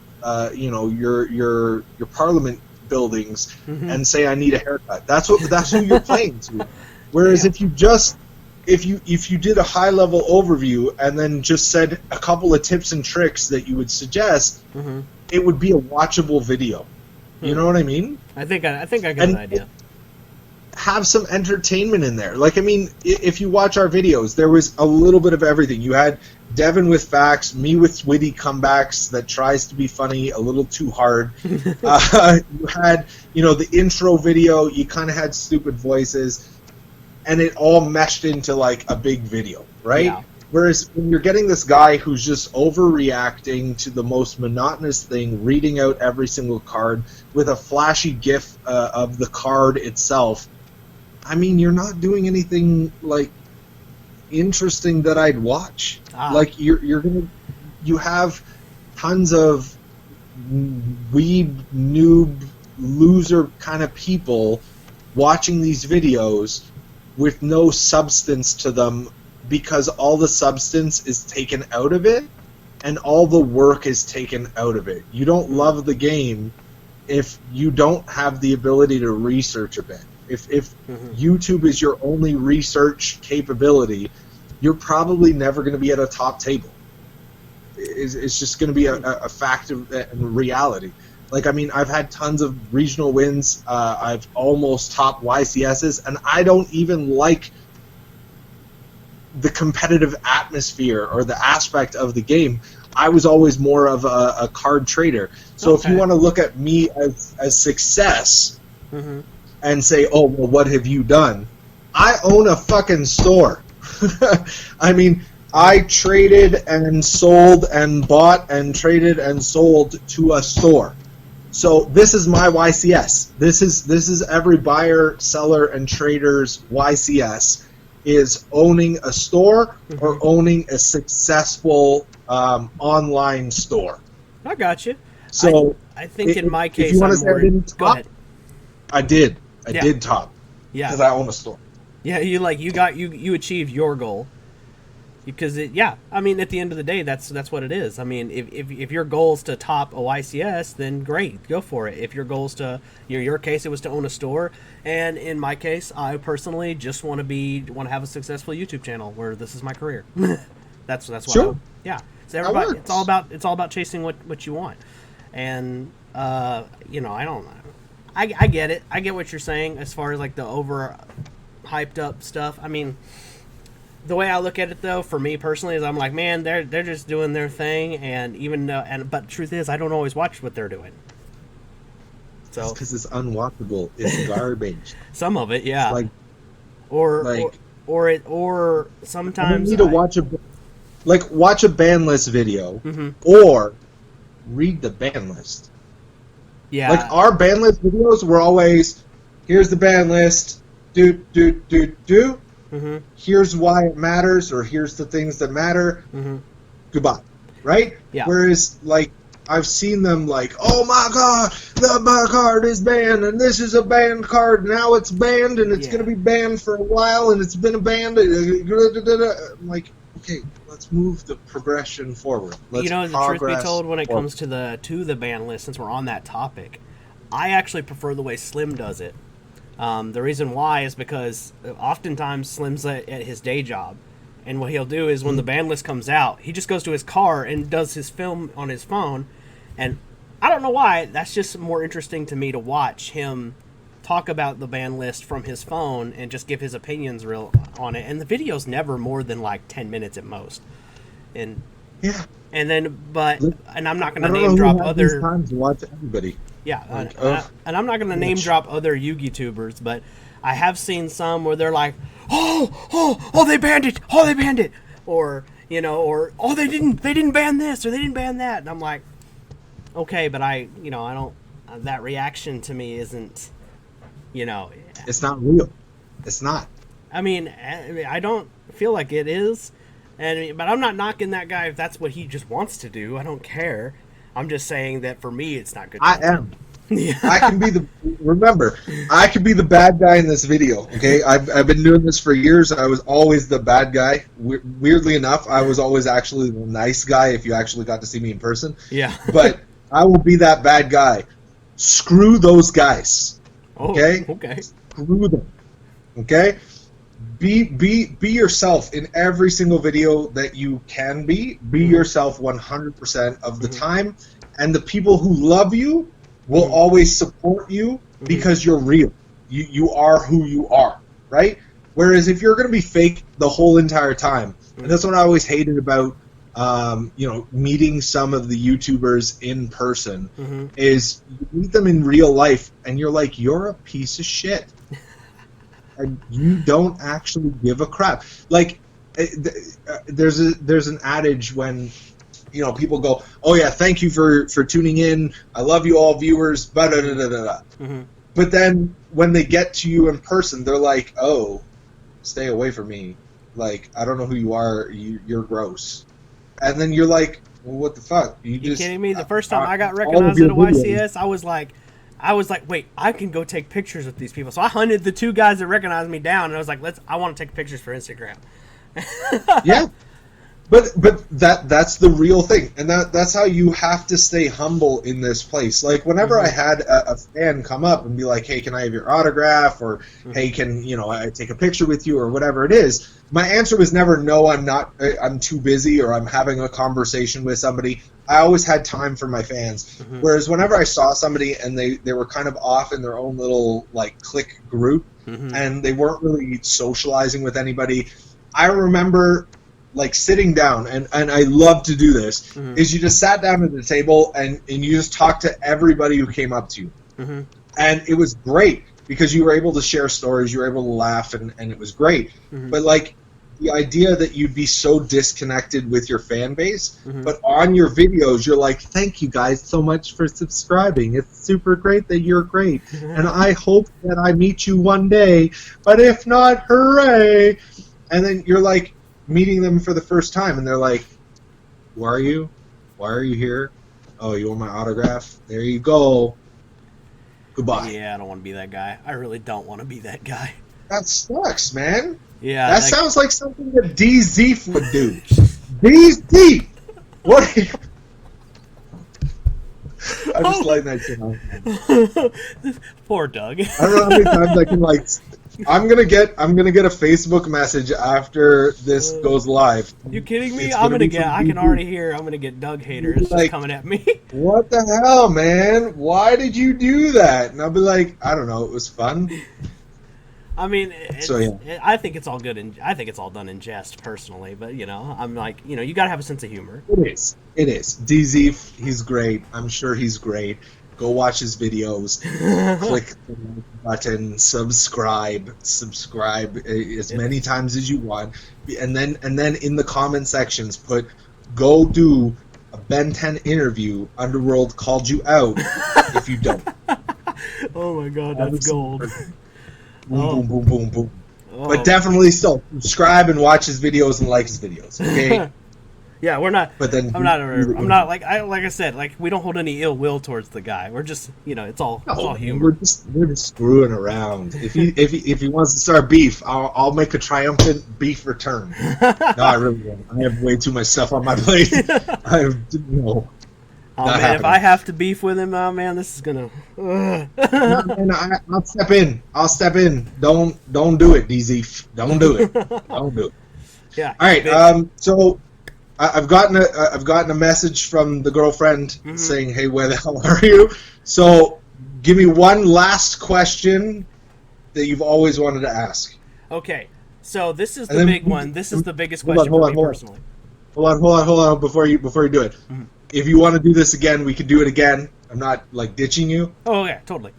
you know, your Parliament buildings and say, I need a haircut. That's who you're playing to. Whereas if you did a high level overview and then just said a couple of tips and tricks that you would suggest, it would be a watchable video. You know what I mean? I think I get an idea. Have some entertainment in there. Like, I mean, if you watch our videos, there was a little bit of everything. You had Devin with facts, me with witty comebacks that tries to be funny a little too hard. You had, you know, the intro video. You kind of had stupid voices. And it all meshed into like a big video, right? Yeah. Whereas when you're getting this guy who's just overreacting to the most monotonous thing, reading out every single card with a flashy GIF of the card itself, I mean, you're not doing anything like interesting that I'd watch. Like you have tons of weeb, noob, loser kind of people watching these videos with no substance to them because all the substance is taken out of it and all the work is taken out of it. You don't love the game if you don't have the ability to research a bit. If YouTube is your only research capability, you're probably never going to be at a top table. It's just going to be a fact of reality. Like, I mean, I've had tons of regional wins. I've almost topped YCSs, and I don't even like the competitive atmosphere or the aspect of the game. I was always more of a card trader. So if you want to look at me as success and say, oh, well, what have you done? I own a fucking store. I mean, I traded and sold and bought and traded and sold to a store. So this is my YCS. This is every buyer, seller, and trader's YCS is owning a store or owning a successful online store. I got you. So I think in my case, if you want to say I didn't top, go ahead. I did. I did top. Yeah. Because I own a store. Yeah, you achieved your goal. Because I mean, at the end of the day, that's what it is. I mean, if your goal is to top a YCS, then great, go for it. If your goal is to, your case, it was to own a store, and in my case, I personally just want to have a successful YouTube channel where this is my career. that's what. Sure. So everybody, it's all about chasing what you want, and I don't. I get it. I get what you're saying as far as like the over hyped up stuff. I mean. The way I look at it, though, for me personally, is I'm like, man, they're just doing their thing, but the truth is, I don't always watch what they're doing. So because it's unwatchable, it's garbage. Some of it, yeah. Like, or sometimes you need to watch a ban list video or read the ban list. Yeah. Like our ban list videos were always, here's the ban list, do. Mm-hmm. Here's why it matters, or here's the things that matter. Mm-hmm. Goodbye. Right? Yeah. Whereas, like, I've seen them like, oh my god, my card is banned, and this is a banned card, now it's banned, and it's going to be banned for a while, and it's been banned. I'm like, okay, let's move the progression forward. Let's the truth be told, when it comes to the ban list, since we're on that topic, I actually prefer the way Slim does it. The reason why is because oftentimes Slim's at his day job. And what he'll do is when the ban list comes out, he just goes to his car and does his film on his phone. And I don't know why, that's just more interesting to me to watch him talk about the ban list from his phone and just give his opinions real on it. And the video's never more than like 10 minutes at most. And yeah. And then, and I'm not going to name drop other times to watch everybody. Yeah, like, and I'm not going to name drop other YouTubers, but I have seen some where they're like, oh, they banned it, or oh, they didn't ban this, or they didn't ban that, and I'm like, okay, but I don't. That reaction to me isn't, it's not real. It's not. I mean, I don't feel like it is, but I'm not knocking that guy if that's what he just wants to do. I don't care. I'm just saying that for me, it's not good. I am. Yeah. I can be I could be the bad guy in this video. Okay, I've been doing this for years. I was always the bad guy. Weirdly enough, I was always actually the nice guy if you actually got to see me in person. Yeah. But I will be that bad guy. Screw those guys. Okay. Oh, okay. Screw them. Okay. Be yourself in every single video that you can be. Be yourself 100% of the time, and the people who love you will always support you because you're real. You are who you are, right? Whereas if you're going to be fake the whole entire time, and that's what I always hated about meeting some of the YouTubers in person, is you meet them in real life and you're like, you're a piece of shit. And you don't actually give a crap. Like, there's an adage when, people go, oh yeah, thank you for tuning in. I love you all, viewers. But then when they get to you in person, they're like, oh, stay away from me. Like, I don't know who you are. You're gross. And then you're like, well, what the fuck? You kidding me? The first time I got recognized at a YCS, I was like, wait, I can go take pictures with these people. So I hunted the two guys that recognized me down, and I was like, I want to take pictures for Instagram. Yeah. But that's the real thing, and that's how you have to stay humble in this place. Like, whenever I had a fan come up and be like, hey, can I have your autograph, or hey, can I take a picture with you, or whatever it is, my answer was never no, I'm not, I'm too busy, or I'm having a conversation with somebody. I always had time for my fans. Whereas whenever I saw somebody and they were kind of off in their own little like clique group, and they weren't really socializing with anybody, I remember like sitting down, and I love to do this, is you just sat down at the table and you just talked to everybody who came up to you. And it was great because you were able to share stories, you were able to laugh, and it was great. But like the idea that you'd be so disconnected with your fan base, but on your videos you're like, thank you guys so much for subscribing. It's super great that you're great. And I hope that I meet you one day, but if not, hooray. And then you're like, meeting them for the first time, and they're like, who are you? Why are you here? Oh, you want my autograph? There you go. Goodbye. Yeah, I don't want to be that guy. I really don't want to be that guy. That sucks, man. Yeah. That sounds like something that Dzeef would do. Dzeef! What are you... I'm just letting that down. Poor Doug. I don't know how many times I can like... I'm gonna get a Facebook message after this goes live. You kidding me? I can already hear I'm gonna get Doug haters just coming at me. What the hell, man? Why did you do that? And I'll be like, I don't know. It was fun. I mean, I think it's all good, and I think it's all done in jest, personally. But I'm like, you gotta have a sense of humor. It is. Dzeef, he's great. I'm sure he's great. Go watch his videos. Click the like button. Subscribe as many times as you want, and then in the comment sections put, "Go do a Ben 10 interview. Underworld called you out if you don't." Oh my God, that's gold. Boom, boom, boom, boom, boom. But definitely still subscribe and watch his videos and like his videos. Okay. Yeah, we're not. But then I'm not like I said, like we don't hold any ill will towards the guy. We're just, it's all humor. We're just screwing around. If he wants to start beef, I'll make a triumphant beef return. No, I really won't. I have way too much stuff on my plate. I have no. Oh man, happening. If I have to beef with him, oh man, this is gonna. No, I'll step in. I'll step in. Don't do it, Dzeef. Don't do it. Don't do it. Yeah. All right. So. I've gotten a message from the girlfriend saying, "Hey, where the hell are you?" So, give me one last question that you've always wanted to ask. Okay, so this is the big one. This is the biggest question for me personally. Hold on. Before you do it, if you want to do this again, we can do it again. I'm not like ditching you. Oh yeah, totally.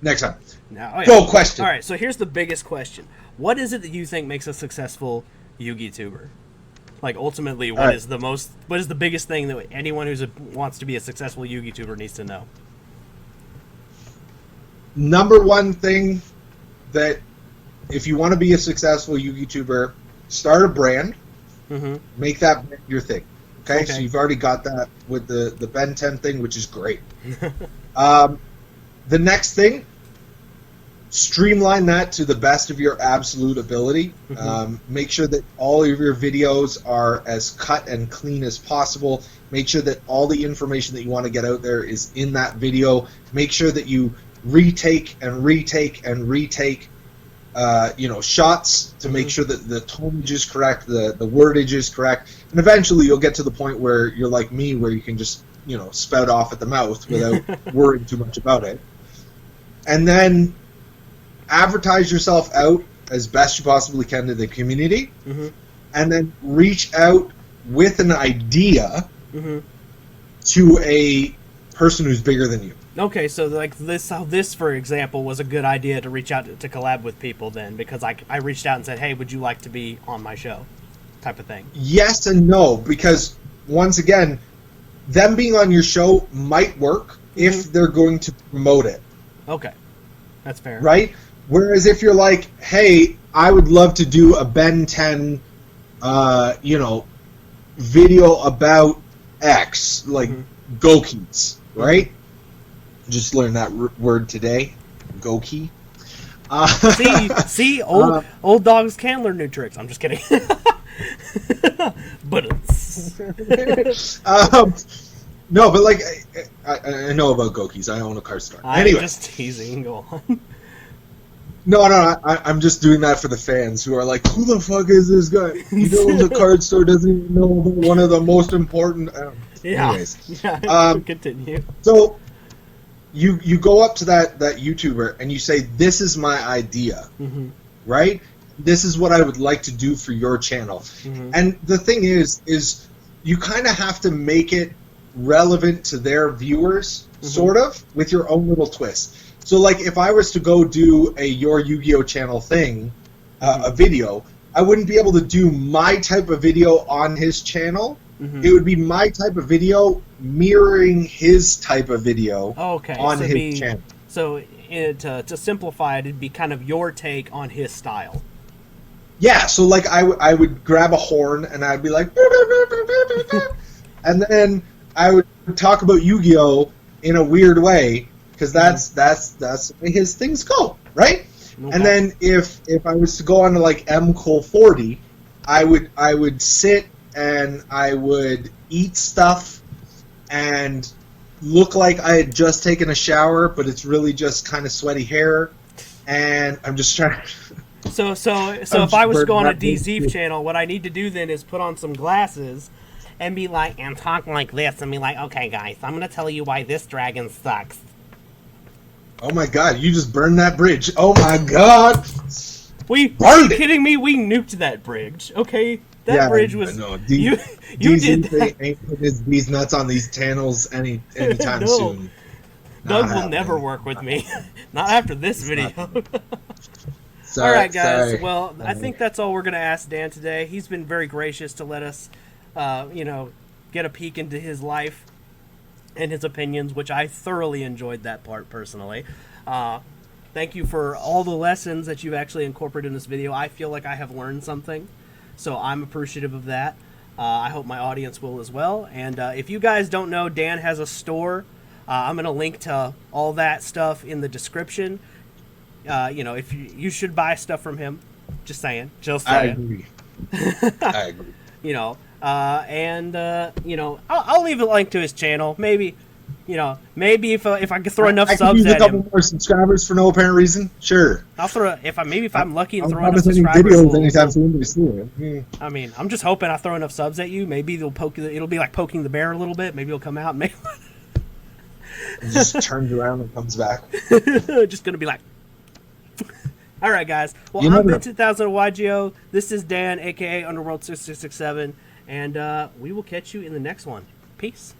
Next time. Now, Go question. All right, so here's the biggest question: what is it that you think makes a successful YouTuber? Like ultimately, what is the biggest thing that anyone who wants to be a successful YouTuber needs to know? Number one thing that if you want to be a successful YouTuber, start a brand, make that your thing. Okay, so you've already got that with the Ben 10 thing, which is great. The next thing, streamline that to the best of your absolute ability. Make sure that all of your videos are as cut and clean as possible. Make sure that all the information that you want to get out there is in that video. Make sure that you retake shots to make sure that the tonage is correct, the wordage is correct, and eventually you'll get to the point where you're like me, where you can just spout off at the mouth without worrying too much about it. And then advertise yourself out as best you possibly can to the community, and then reach out with an idea to a person who's bigger than you. Okay, so like this, for example, was a good idea to reach out to collab with people then, because I reached out and said, hey, would you like to be on my show, type of thing. Yes and no, because once again, them being on your show might work if they're going to promote it. Okay, that's fair. Right? Whereas if you're like, hey, I would love to do a Ben 10, video about X, like Gokis, right? Just learned that word today, Goki. See, old dogs can learn new tricks. I'm just kidding. But no, but like I know about Gokis. I own a car store. Anyway, just teasing. Go on. No, I'm just doing that for the fans who are like, who the fuck is this guy? He owns a card store, doesn't even know one of the most important... Anyways. Yeah, continue. So, you go up to that YouTuber and you say, this is my idea, right? This is what I would like to do for your channel. And the thing is you kind of have to make it relevant to their viewers, sort of, with your own little twist. So, like, if I was to go do a Your Yu-Gi-Oh! Channel thing, a video, I wouldn't be able to do my type of video on his channel. It would be my type of video mirroring his type of video on his channel. So, to simplify it, it'd be kind of your take on his style. Yeah, so, like, I would grab a horn and I'd be like... and then I would talk about Yu-Gi-Oh! In a weird way, because that's the way his things go, right? Okay. And then if I was to go on to like MCOL40, I would sit and I would eat stuff and look like I had just taken a shower, but it's really just kind of sweaty hair, and I'm just trying to... So if I was to go on a Dzeef channel, what I need to do then is put on some glasses and be like, and talk like this, and be like, okay guys, I'm gonna tell you why this dragon sucks. Oh my god, you just burned that bridge. Oh my god! Are you kidding me? We nuked that bridge, okay? That bridge was... No, you did that. Ain't putting these nuts on these channels anytime soon. Doug will never work with me. Not after this video. Alright guys, sorry. Well, I think that's all we're going to ask Dan today. He's been very gracious to let us, get a peek into his life and his opinions, which I thoroughly enjoyed that part personally. Thank you for all the lessons that you've actually incorporated in this video. I feel like I have learned something, so I'm appreciative of that. I hope my audience will as well. And if you guys don't know, Dan has a store. I'm going to link to all that stuff in the description. If you should buy stuff from him. Just saying. I agree. I agree. I'll leave a link to his channel. Maybe if I could throw enough I subs use a at couple him. more subscribers for no apparent reason. Sure. I'll throw if I'm lucky and I'm throw not enough sending subscribers. videos anytime soon. I mean, I'm just hoping I throw enough subs at you. Maybe it'll be like poking the bear a little bit. Maybe he'll come out and make. It just turns around and comes back. Just gonna be like. All right, guys. Well, You I'm never know. 2000 YGO. This is Dan, aka Underworld6667, and we will catch you in the next one. Peace.